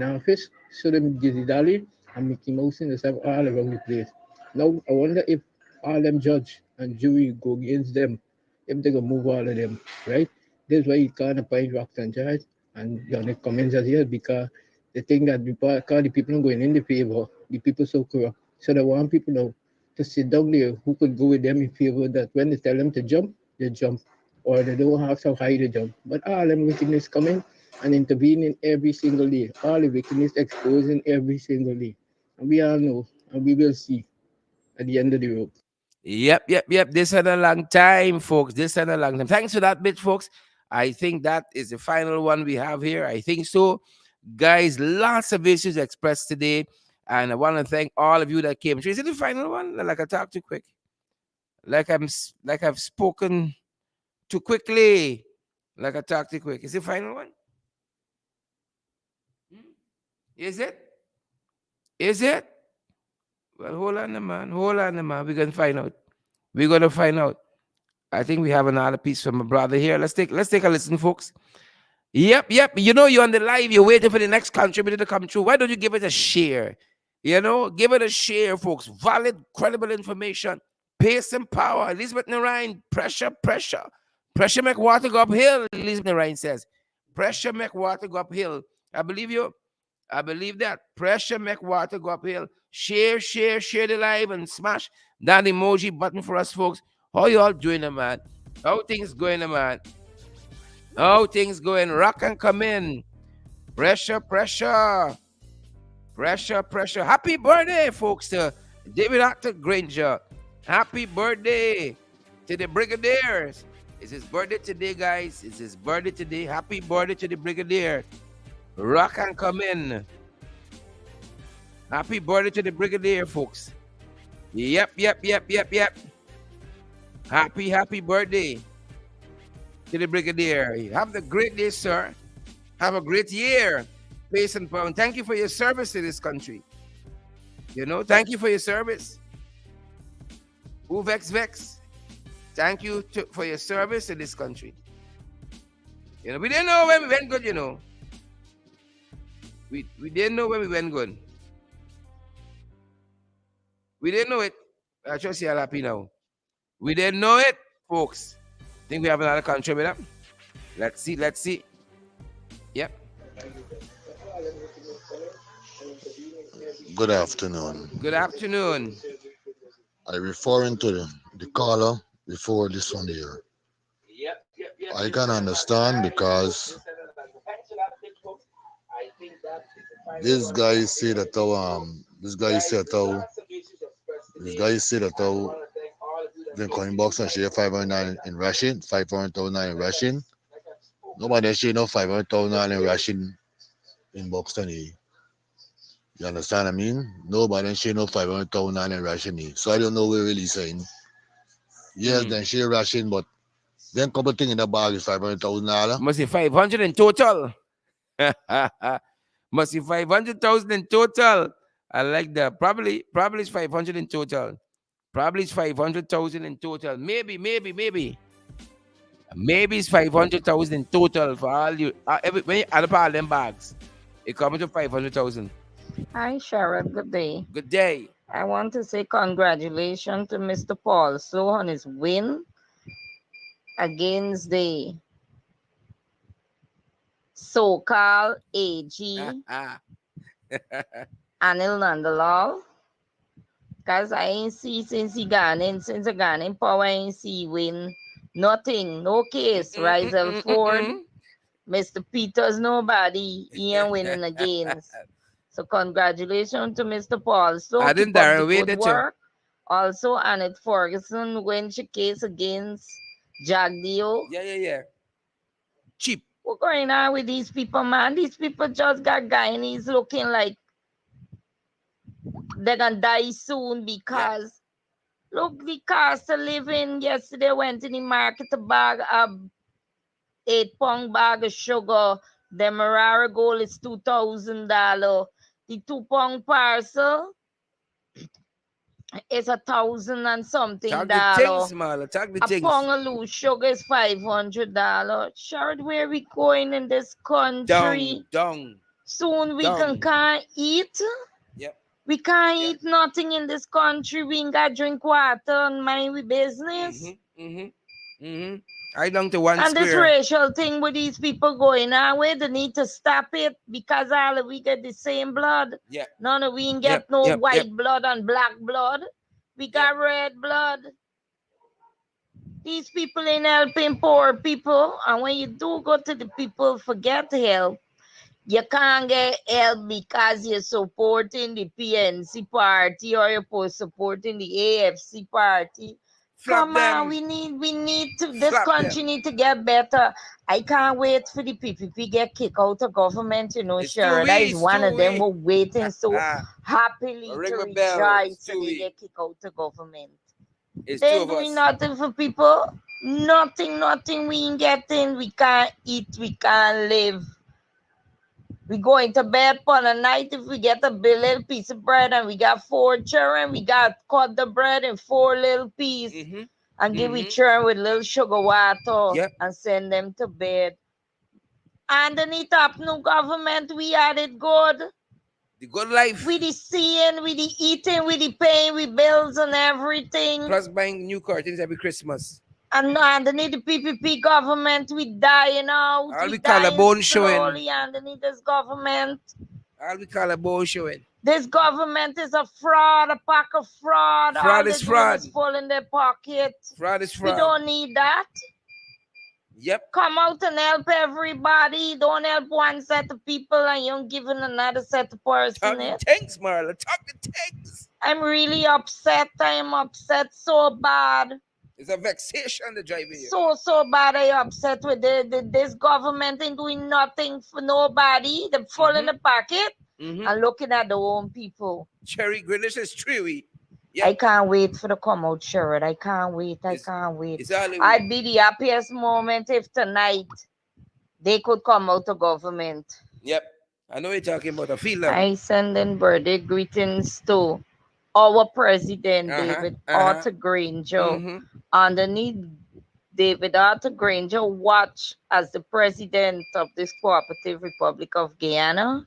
office, so them Gizzy Dali and Mickey Mouse and stuff all around the place. Now I wonder if all them judge and jury go against them, if they gonna move all of them, right? That's why you can't appoint rocks and charge and the comments as here because they think that because the people are going in the favor, the people so corrupt. So they want people now to sit down there who could go with them in favor that when they tell them to jump, they jump. Or they don't have so high to jump. But all them wickedness coming and intervening every single day. All the wickedness exposing every single day. And we all know and we will see at the end of the road. Yep. This had a long time, folks. This had a long time. Thanks for that bit, folks. I think that is the final one we have here. I think so. Guys, lots of issues expressed today. And I want to thank all of you that came. Is it the final one? Like I talked too quick. like I've spoken too quickly, like I talk too quick. Is the final one? Is it? Is it? Well, hold on, man. Hold on, man. We're gonna find out. We're gonna find out. I think we have another piece from a brother here. Let's take a listen, folks. Yep. You know, you're on the live, you're waiting for the next contributor to come through. Why don't you give it a share? You know, give it a share, folks. Valid, credible information. Pace and power. Elizabeth Narine, pressure. Pressure make water go uphill, Elizabeth Narine says. Pressure make water go uphill. I believe you. I believe that. Pressure make water go uphill. Share the live and smash that emoji button for us, folks. How you all doing, man? How things going, man? How things going? Rock and come in. Pressure. Happy birthday, folks, to David Arthur Granger. Happy birthday to the Brigadiers. It's his birthday today, guys. It's his birthday today. Happy birthday to the Brigadier. Rock and come in. Happy birthday to the Brigadier, folks. Yep. Happy birthday to the Brigadier. Have a great day, sir. Have a great year. Pace and power. Thank you for your service to this country. You know, thank you for your service. Who vex? Thank you for your service to this country. You know, we didn't know when we went good, you know. We didn't know when we went good. We didn't know it. I trust you're happy now. We didn't know it, folks. Think we have another contributor? Let's see. Yep. Good afternoon. Good afternoon. I'm referring to the caller before this one here. I can understand because this guy said that then coin box and share 509 in ration, 500,000 in ration. Nobody share no 500,000 in ration in Boxton. You understand what I mean? Nobody share no 500,000 in ration. So I don't know what we're really saying. Yes, then share ration, but then couple things in the bag is $500,000. Must be 500 in total. Must be 500,000 in total. I like that. Probably it's 500 in total. Probably it's 500,000 in total. Maybe it's 500,000 in total for all you. When you add up all them bags, it comes to 500,000. Hi, Sharon. Good day. Good day. I want to say congratulations to Mr. Paul Slow on his win against the so-called AG Anil Nandalal. Because I ain't see since the Ghanaian power, I ain't see win nothing, no case. Rizal Ford, Mr. Peters, nobody, he ain't winning against. So congratulations to Mr. Paul. So keep up the good work. Also, Annette Ferguson wins the case against Jagdeo. Yeah. Cheap. What's going on with these people, man? These people just got Guyanese looking like they're gonna die soon because look, the cost of living yesterday went in the market to bag a 8-pound bag of sugar. The Marara gold is $2,000. The 2-pound parcel is $1,000 and something. Talk the things, man. Talk the things. A pound of loose sugar is $500. Sharon, where we going in this country? Down. Soon we can't eat. Yep. We can't eat nothing in this country. We ain't got drink water and mind we business. I down to one and square. This racial thing with these people going on with, they need to stop it because all of we get the same blood. Yeah. None of we ain't get no white blood and black blood. We got red blood. These people ain't helping poor people. And when you do go to the people for get help, you can't get help because you're supporting the PNC party or you're supporting the AFC party. Come on, we need to. This country need to get better. I can't wait for the PPP get kicked out of government. You know, Sharon, that is one of them. We're waiting so happily to rejoice when they get kicked out of government. It's They two ain't of doing us. nothing for people. Nothing. We ain't getting. We can't eat. We can't live. We going to bed for the night if we get a little piece of bread and we got 4 children. We got cut the bread in 4 little pieces and give each children with little sugar water and send them to bed. Underneath up new government, we had it good. The good life. We the seeing, we the eating, we the paying, we bills and everything. Plus buying new curtains every Christmas. And underneath the PPP government, we dying out. All we we call a dying bone slowly showing. underneath this government. All we call a bone showing. This government is a fraud, a pack of fraud. Fraud All is they're doing fraud. is full in their pocket. Fraud is fraud. We don't need that. Yep. Come out and help everybody. Don't help one set of people and you're giving another set of person Talk it. the things, Marla. Talk the things. I'm really upset. I am upset so bad. It's a vexation the driving you. So bad. I upset with this government ain't doing nothing for nobody. They're full in the pocket and looking at their own people. Cherry Greenish is trewy. Yep. I can't wait for the come out, Sherrod. I can't wait. I'd be the happiest moment if tonight they could come out of government. Yep. I know you're talking about a field. I send in birthday greetings to our president, David Arthur Granger. Underneath David Arthur Granger, watch as the president of this cooperative Republic of Guyana.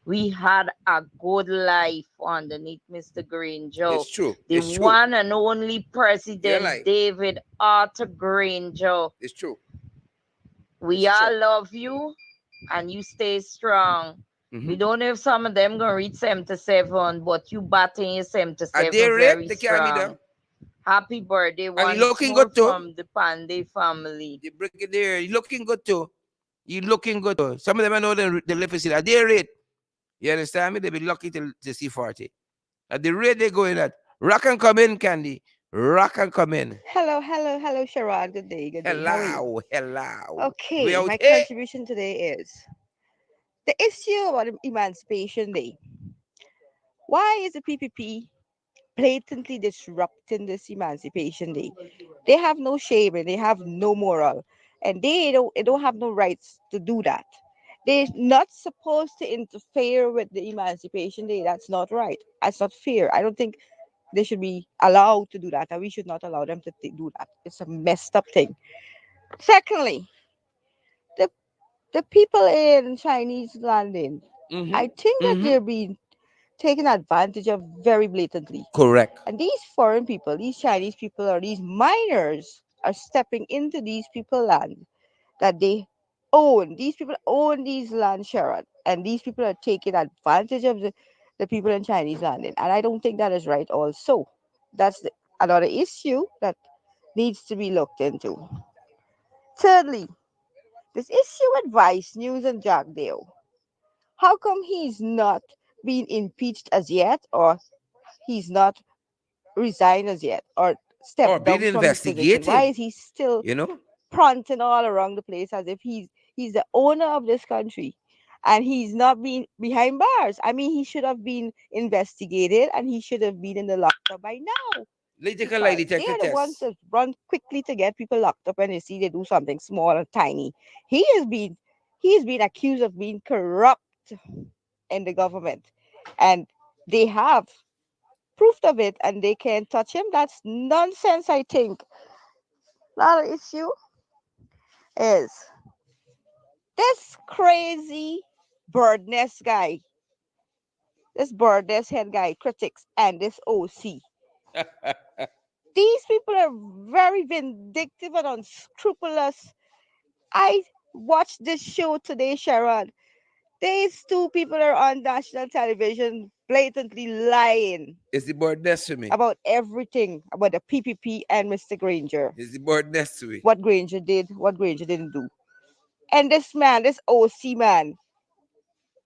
We had a good life underneath Mr. Granger. It's true. The one and only president, David Arthur Granger. It's true. We all love you and you stay strong. We don't know if some of them gonna reach 77, but you batting your 77 very strong. Happy birthday once looking more good too. From the Pandey family. The brigadier, you looking good too. You looking good too. Some of them I know they live in at their rate. You understand me? They be lucky to see 40. At the rate they going at. Rock and come in, Candy. Rock and come in. Hello, Sherrod. Good day. Hello. Okay, my contribution today is the issue about Emancipation Day. Why is the PPP blatantly disrupting this Emancipation Day? They have no shame and they have no moral, and they don't have no rights to do that. They're not supposed to interfere with the Emancipation Day. That's not right. That's not fair. I don't think they should be allowed to do that, and we should not allow them to do that. It's a messed up thing. Secondly, the people in Chinese landing, I think that they're being taken advantage of very blatantly. Correct. And these foreign people, these Chinese people, or these miners are stepping into these people land that they own. These people own these land, Sharon, and these people are taking advantage of the people in Chinese landing. And I don't think that is right also. That's another issue that needs to be looked into. Thirdly, this issue with Vice News and Jack Dale. How come he's not been impeached as yet, or he's not resigned as yet, or stepped down from his position? Why is he still prancing all around the place as if he's the owner of this country and he's not been behind bars? I mean, he should have been investigated and he should have been in the locked by now. They're the ones that run quickly to get people locked up when they see they do something small and tiny. He has been accused of being corrupt in the government, and they have proof of it, and they can't touch him. That's nonsense, I think. Another issue is this crazy bird nest guy, this bird nest head guy, critics, and this OC. These people are very vindictive and unscrupulous. I watched this show today, Sharon. These two people are on national television blatantly lying. It's the board next to me. About everything about the PPP and Mr. Granger. It's the board next to me. What Granger did, what Granger didn't do. And this man, this OC man,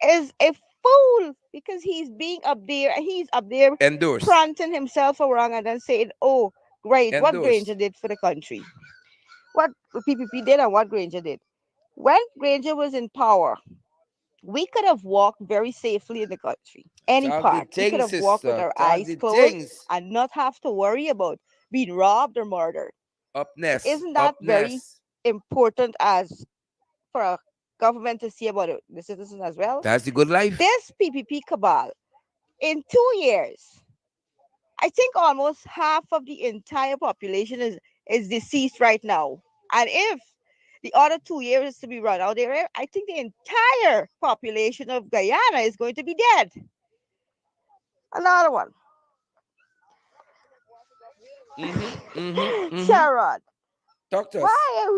is a fool because he's up there endorsed, prancing himself around and then saying, oh, great, what Granger did for the country. What PPP did and what Granger did. When Granger was in power, we could have walked very safely in the country. Any park. We could have walked with our eyes closed and not have to worry about been robbed or murdered. So Upness. isn't that very Upness. important as for a government to see about it, the citizens as well? That's the good life. This PPP cabal, in 2 years, I think almost half of the entire population is deceased right now. And if the other 2 years is to be run out there, I think the entire population of Guyana is going to be dead. Another one. Sharon, Talk to us. why are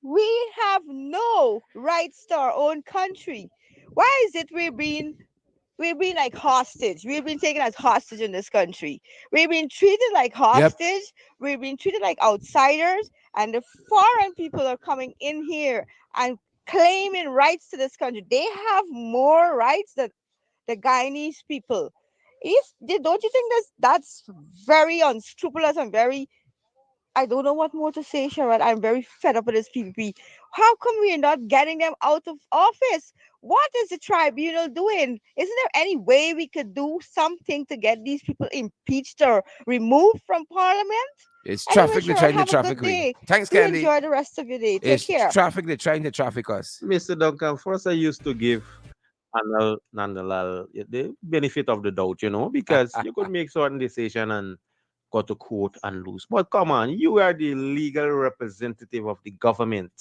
we have no rights to our own country? Why is it we're being like hostage? We've been taken as hostage in this country. We've been treated like hostage. We've been treated like outsiders, and the foreign people are coming in here and claiming rights to this country. They have more rights than the Guyanese people. Don't you think that's very unscrupulous and very, I don't know what more to say, Sharon. I'm very fed up with this PPP. How come we are not getting them out of office? What is the tribunal doing? Isn't there any way we could do something to get these people impeached or removed from parliament? It's Anyway, traffic. They're Sharon, trying to have a traffic good we. day. Thanks, Do Candy. enjoy the rest of your day. Take It's care. traffic. They're trying to traffic us. Mr. Duncan, first I used to give Nandalal the benefit of the doubt, because you could make certain decision and go to court and lose. But come on, you are the legal representative of the government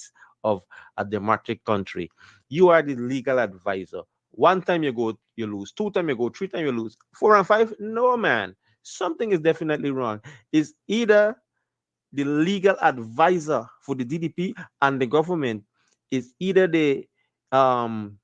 of a democratic country. You are the legal advisor. One time you go, you lose. Two time you go, three time you lose. 4 and 5, no man. Something is definitely wrong. Is either the legal advisor for the DDP and the government is either the um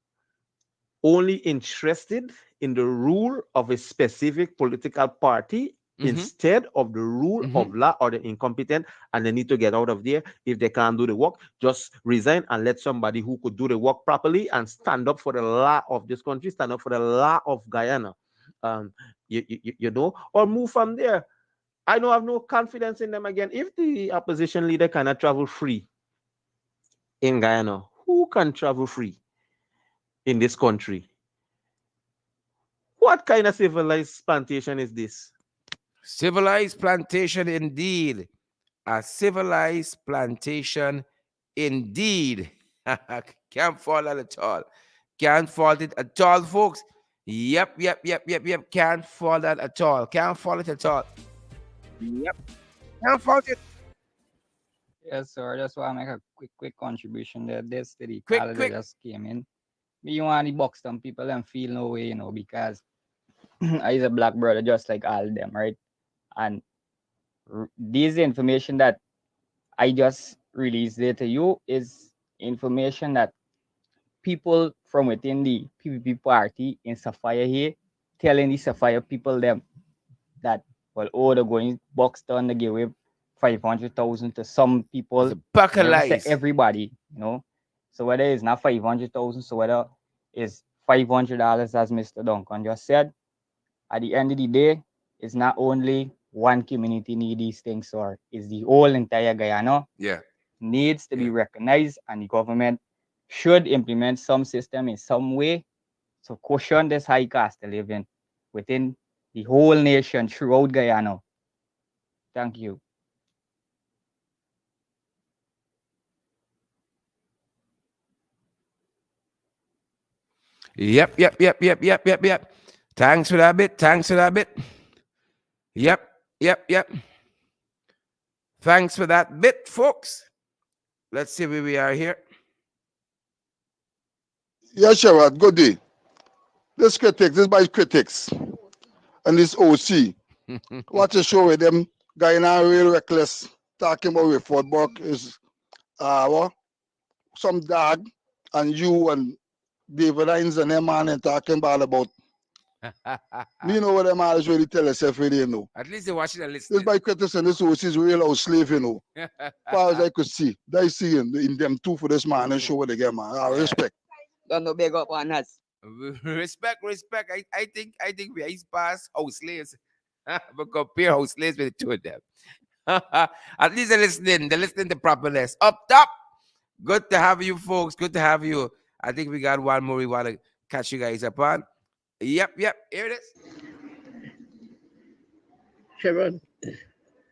only interested in the rule of a specific political party instead of the rule of law, or the incompetent, and they need to get out of there. If they can't do the work, just resign and let somebody who could do the work properly and stand up for the law of this country, stand up for the law of Guyana, or move from there. I don't have no confidence in them again. If the opposition leader cannot travel free in Guyana, who can travel free in this country? What kind of civilized plantation is this? Civilized plantation indeed. A civilized plantation indeed. Can't fault that at all. Can't fault it at all, folks. Yep. Can't fault that at all. Can't fault it at all. Yep. Can't fault it. Yes, sir. I just want to make a quick contribution there. This the Quick. that just came in. Me want the Buxton people and feel no way, because I is a black brother just like all them, right? And this information that I just released there to you is information that people from within the PPP party in Sapphire here telling the Sapphire people them that, well, they're going Buxton to give away 500,000 to some people. Never say everybody, So whether it's not 500,000, so whether it's $500, as Mr. Duncan just said, at the end of the day, it's not only one community need these things, or it's the whole entire Guyana. Needs to be recognized, and the government should implement some system in some way to cushion this high cost of living within the whole nation throughout Guyana. Thank you. Yep. Thanks for that bit. Yep. Thanks for that bit, folks. Let's see where we are here. Yes, Sherrod, good day. This by critics, and this OC. Watch a show with them, Guyana real reckless, talking about with Fort Burke is some dog, and you and David Hines and them man and talking about me know what them man is really tell us every day, At least they watching and listening. This by critics and this OC is real out slave, As far as I could see. They see in them too for this man and show what they get, man. I respect. Don't no big up on us. Respect. I think we are past house slaves. But compare house slaves with the two of them. At least they're listening. They're listening to properness. Up top. Good to have you, folks. Good to have you. I think we got one more we want to catch you guys up on. Yep. Here it is. Sharon,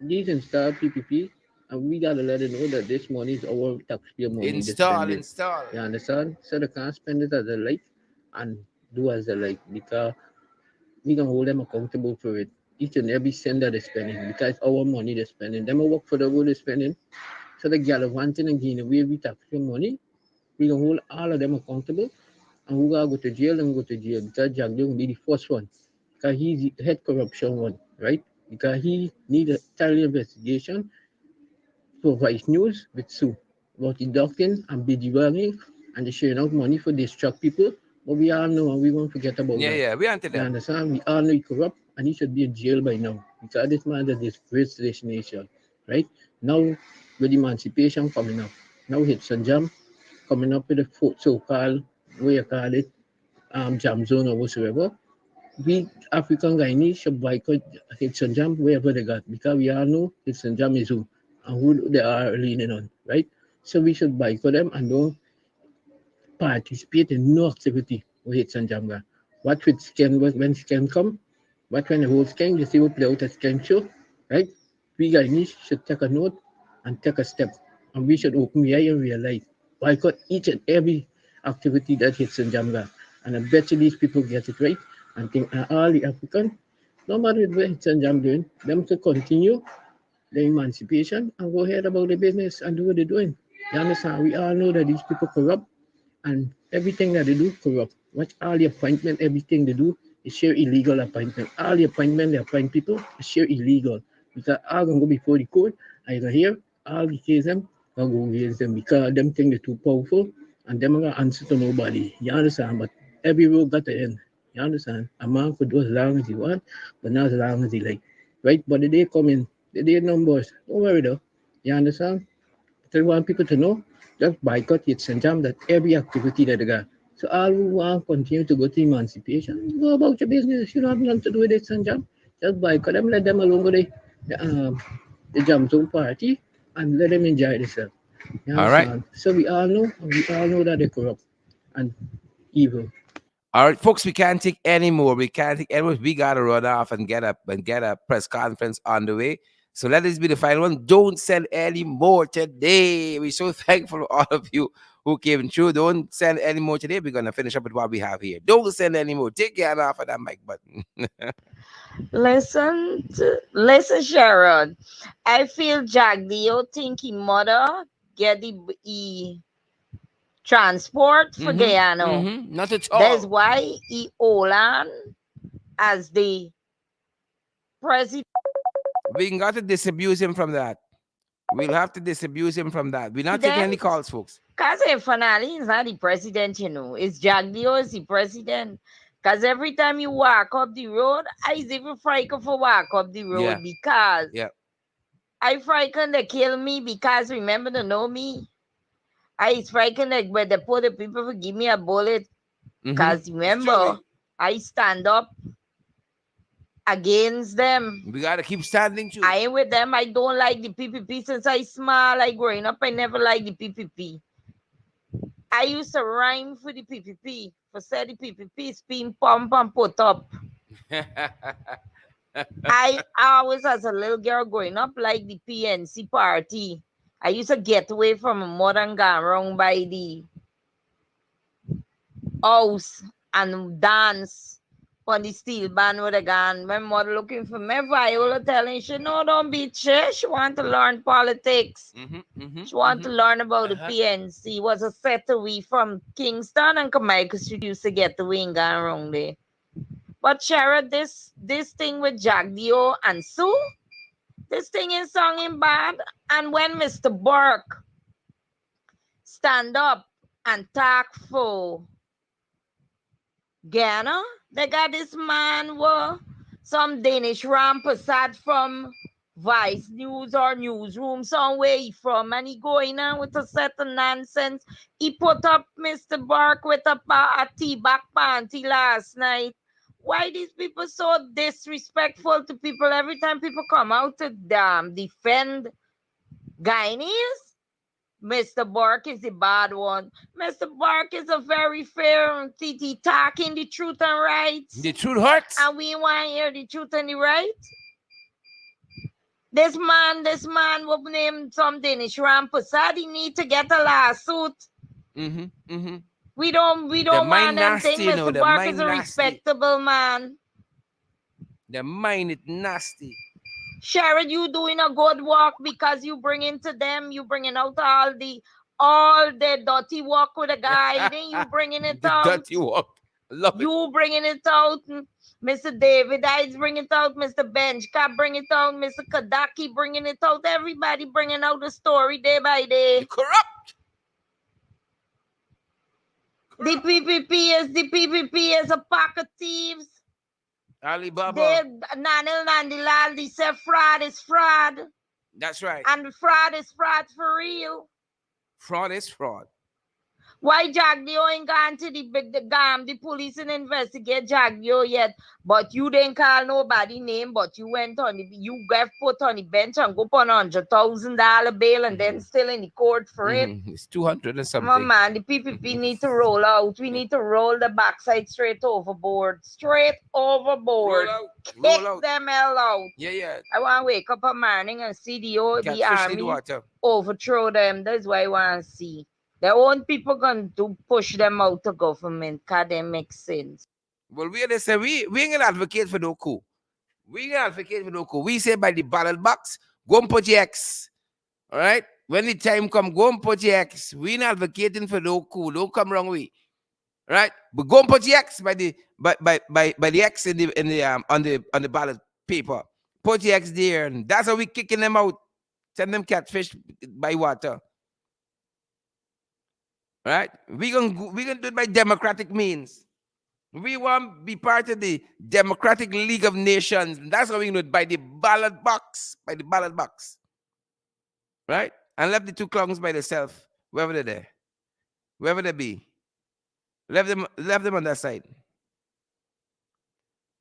these install PPP, and we gotta let them know that this money is our taxpayer money they spend Install, it. install. You understand? So they can't spend it as they like and do as they like because we can hold them accountable for it. Each and every cent that they're spending because it's our money they're spending. Them a work for the world they're spending. So the gallivanting and getting away with taxpayer money, we can hold all of them accountable and who gotta go to jail and go to jail because Jack will be the first one because he's the head corruption one, right? Because he need a thorough investigation for Vice News with Sue about the docking and BD and the sharing out money for distract people. But we all know and we won't forget about Yeah, that. yeah, we onto You them. understand? We all know he corrupt and he should be in jail by now because this man is disgrace to this nation, right? Now with emancipation coming up, now hits and jam coming up with a so-called, what you call it, jam zone or whatsoever. We African Guyanese should boycott hits and jam wherever they got because we all know hits and jam is who and who they are leaning on, right? So we should boycott them and don't participate in no activity with hits and jam. Watch with scan when scan come, watch when the whole scan, you see what play out a scan show, right? We Guyanese should take a note and take a step. And we should open the eye and realize boycott each and every activity that hits in Jamga. And I bet you these people get it right and think all the African, no matter what hits and Jam doing, them to continue the emancipation and go ahead about the business and do what they're doing. You understand? We all know that these people corrupt and everything that they do corrupt. Watch all the appointment, everything they do is share illegal appointment. All the appointment they appoint people is share illegal. Because all gonna go before the court, I gonna hear all the case them, gonna go against them because them think they're too powerful and them gonna answer to nobody. You understand? But every road got to end. You understand? A man could do as long as he want, but not as long as he like. Right? But the day coming, the day numbers, don't worry though. You understand? They want people to know just boycott it and jam that every activity that they got. So all who want to continue to go to emancipation, go about your business. You don't have nothing to do with it and jam. Just boycott them, let them alone with the jam zone party and let them enjoy themselves. You All right. understand? So we all know that they're corrupt and evil. All right, folks, we can't take any more. We can't take any more. We gotta run off and get a press conference on the way. So let this be the final one. Don't send any more today. We're so thankful for all of you who came through. Don't send any more today. We're gonna finish up with what we have here. Don't send any more. Take your hand off of that mic button. Listen, Sharon. I feel Jagdio think he mother get the transport for Guyana. Not at That's all. why he Olan as the president. We got to disabuse him from that. We'll have to disabuse him from that. We're not taking any calls, folks. Because finally he's not the president, you know. It's Jagdio is the president. Because every time you walk up the road, I is even frightened for walk up the road because I frightened they kill me because remember to know me. I is frightened that when they put the people to give me a bullet. Because remember, I stand up against them. We gotta keep standing too. I ain't with them. I don't like the PPP since I small. Like growing up, I never liked the PPP. I used to rhyme for the PPP. For say the PPP spin pump and put up. I always, as a little girl growing up, like the PNC party. I used to get away from a mother and go around by the house and dance on the steel band with a gun. My mother looking for me, Viola telling she, no, don't be she. She want to learn politics. She want to learn about the PNC. Was a set away from Kingston and Jamaica Street used to get the wing going around there. But Shara, this thing with Jagdio and Sue, this thing is songing bad. And when Mr. Burke stand up and talk for Ghana, they got this man some Danish rampasad from Vice News or newsroom somewhere he from, and he going on with a set of nonsense. He put up Mr. Burke with a tea-back panty last night. Why these people so disrespectful to people every time people come out to defend Guyanese? Mr. Burke is the bad one. Mr. Burke is a very fair he talking the truth and right. The truth hurts. And we want to hear the truth and the right. This man, what name something? Ishram Prasad, he need to get a lawsuit. We don't want them thing. Mr. Bark is a respectable man. The mind is nasty. Sharon, you doing a good work because you bringing to them, you bringing out all the dirty work with a guy, then you bringing it out. Dirty work. Love you bringing it out. Mr. David Ides bring it out. Mr. Benchka bring it out. Mr. Kadaki bringing it out. Everybody bringing out the story day by day. The corrupt. The PPP is a pack of thieves. Alibaba. Nanil Nandilal, they say fraud is fraud. That's right. And fraud is fraud for real. Fraud is fraud. Why Jagdio ain't gone to the police and investigate Jagdio yet? But you didn't call nobody name, but you went on you got put on the bench and go on $100,000 bail and then still in the court for it. It's 200 and something. Come on, man, the PPP need to roll out. We need to roll the backside straight overboard. Straight overboard. Roll out. Them hell out. Yeah. I want to wake up a morning and see the army overthrow them. That's what I want to see. Their own people going to push them out of government because they make sense. Well, we ain't going to advocate for no coup. We ain't going to advocate for no coup. We say by the ballot box, go and put your X. All right? When the time come, go and put your X. We ain't advocating for no coup. Don't come wrong way. Right? But go and put your X by the X on the ballot paper. Put your X there, and that's how we kicking them out. Send them catfish by water. Right? We gonna do it by democratic means. We want to be part of the Democratic League of Nations. That's how we do it, by the ballot box. By the ballot box. Right? And left the two clowns by themselves, wherever they're there. Wherever they be. Left them on that side.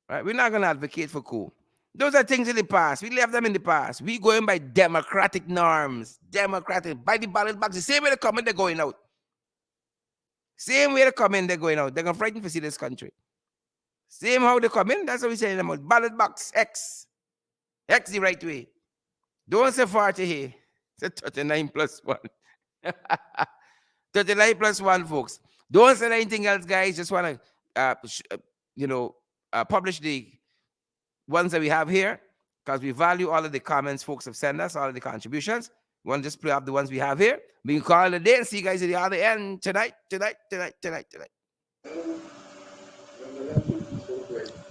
Right? We're not gonna advocate for coup. Those are things in the past. We left them in the past. We going by democratic norms. Democratic. By the ballot box. The same way they come in, they're going out. Same way they come in, they're going out. They're going to frighten to see this country. Same how they come in, that's how we say them out. Ballot box, X. X the right way. Don't say 40 here. Say 39 plus 1. 39 plus 1, folks. Don't say anything else, guys. Just want to, publish the ones that we have here because we value all of the comments folks have sent us, all of the contributions. We want to just play up the ones we have here. We can call it a day and see you guys at the other end tonight.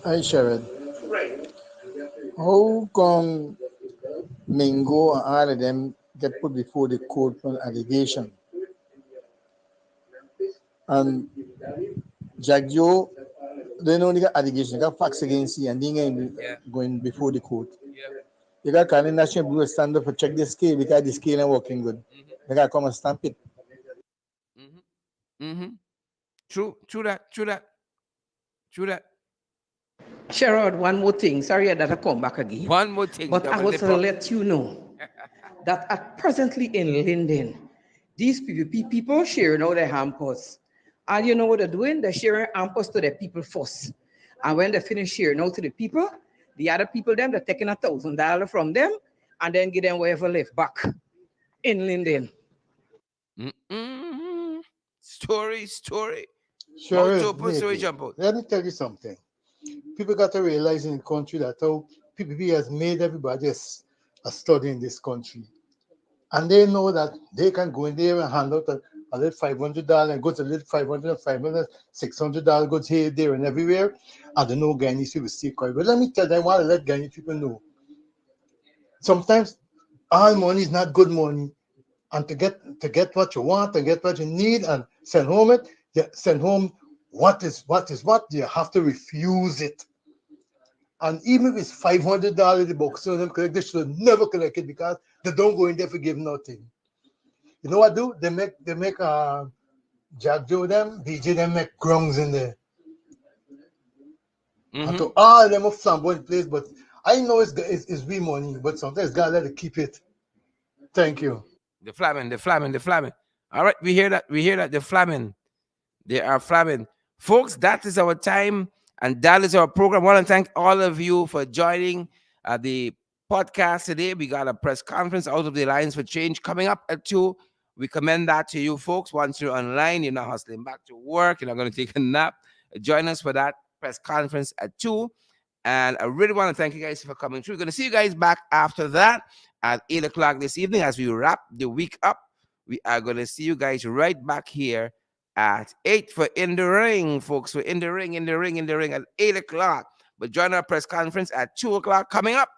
Hi, Sherrod. How come Mingo and all of them get put before the court for allegation? And Jagjo, they only got allegation, they got facts against you, and they going before the court. You got to National Bureau stand up for check the scale because the scale ain't working good. They got to come and stamp it. True that. Sherrod, one more thing. Sorry that I come back again. One more thing. But I want to let you know that presently in Linden, these PPP people sharing out their hampers. And you know what they're doing? They're sharing hampers to the people first. And when they finish sharing out to the people, the other people, they're taking $1,000 from them and then give them whatever left back in Linden. Story. Sure. Let me tell you something. People got to realize in the country that how PPP has made everybody a study in this country. And they know that they can go in there and hand out a little $500 and go to a little $500, $600 goes here, there, and everywhere. I don't know Guyanese people stay quiet. But let me tell you, I want to let Guyanese people know. Sometimes all money is not good money. And to get what you want and get what you need and send home what is what, you have to refuse it. And even if it's $500 the box, so them collect, they should never collect it because they don't go in there for give nothing. You know what do? They make Jack Joe them, DJ them make grounds in there. And to all them of flamboyant place, but I know it's we money, but sometimes God let it keep it. Thank you. The flamming. All right, we hear that. The flamming. They are flamming. Folks, that is our time, and that is our program. I want to thank all of you for joining the podcast today. We got a press conference out of the Alliance for Change coming up at 2. We commend that to you folks. Once you're online, you're not hustling back to work, you're not going to take a nap. Join us for that press conference at 2. And I really want to thank you guys for coming through. We're going to see you guys back after that at 8 o'clock this evening as we wrap the week up. We are going to see you guys right back here at 8 for In the Ring, folks. We're in the ring at 8 o'clock. But join our press conference at 2 o'clock. Coming up,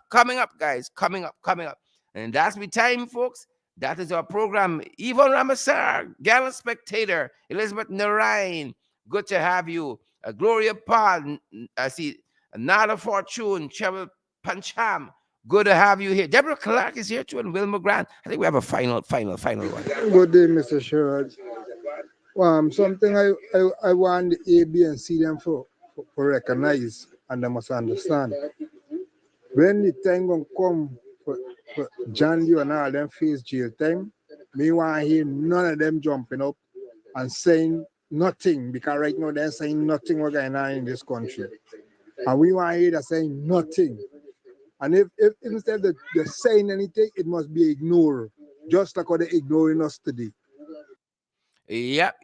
guys. Coming up. And that's the time, folks. That is our program. Yvonne Ramasar, gallant spectator, Elizabeth Narayan. Good to have you. Gloria Paul, I see Nada Fortune, Cheryl Pancham. Good to have you here. Deborah Clark is here too, and Wilma Grant. I think we have a final one. Good day, Mr. Sherrod. Something I want the AB and C them for recognize, and they must understand. When the time gonna come for John Lee and all them face jail time, me want to hear none of them jumping up and saying nothing, because right now they're saying nothing what's going on in this country. And we want to hear them saying nothing. And if instead of they're saying anything, it must be ignored, just like how they're ignoring us today. Yep.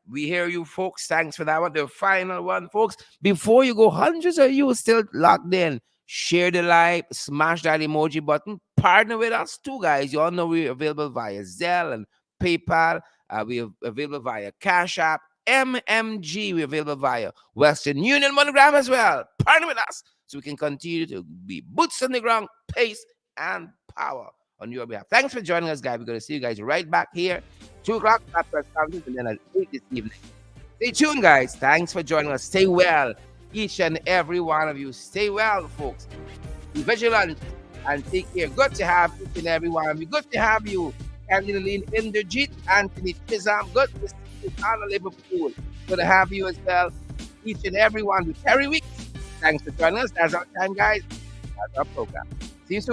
We hear you, folks. Thanks for that one. The final one, folks. Before you go, hundreds of you still locked in. Share the live, smash that emoji button. Partner with us too, guys. You all know we're available via Zelle and PayPal. We're available via Cash App, MMG. We're available via Western Union MoneyGram as well. Partner with us so we can continue to be boots on the ground, pace and power on your behalf. Thanks for joining us, guys. We're going to see you guys right back here, 2 o'clock after conference, and then at 8 this evening. Stay tuned, guys. Thanks for joining us. Stay well, each and every one of you. Stay well, folks. Be vigilant and take care. Good to have each and every one of you. Good to have you, Angeline Inderjeet, Anthony Tizam. Good to see you, Anna Liverpool. Good to have you as well, each and every one. Terry Weeks. Thanks for joining us. That's our time, guys. That's our program. See you soon.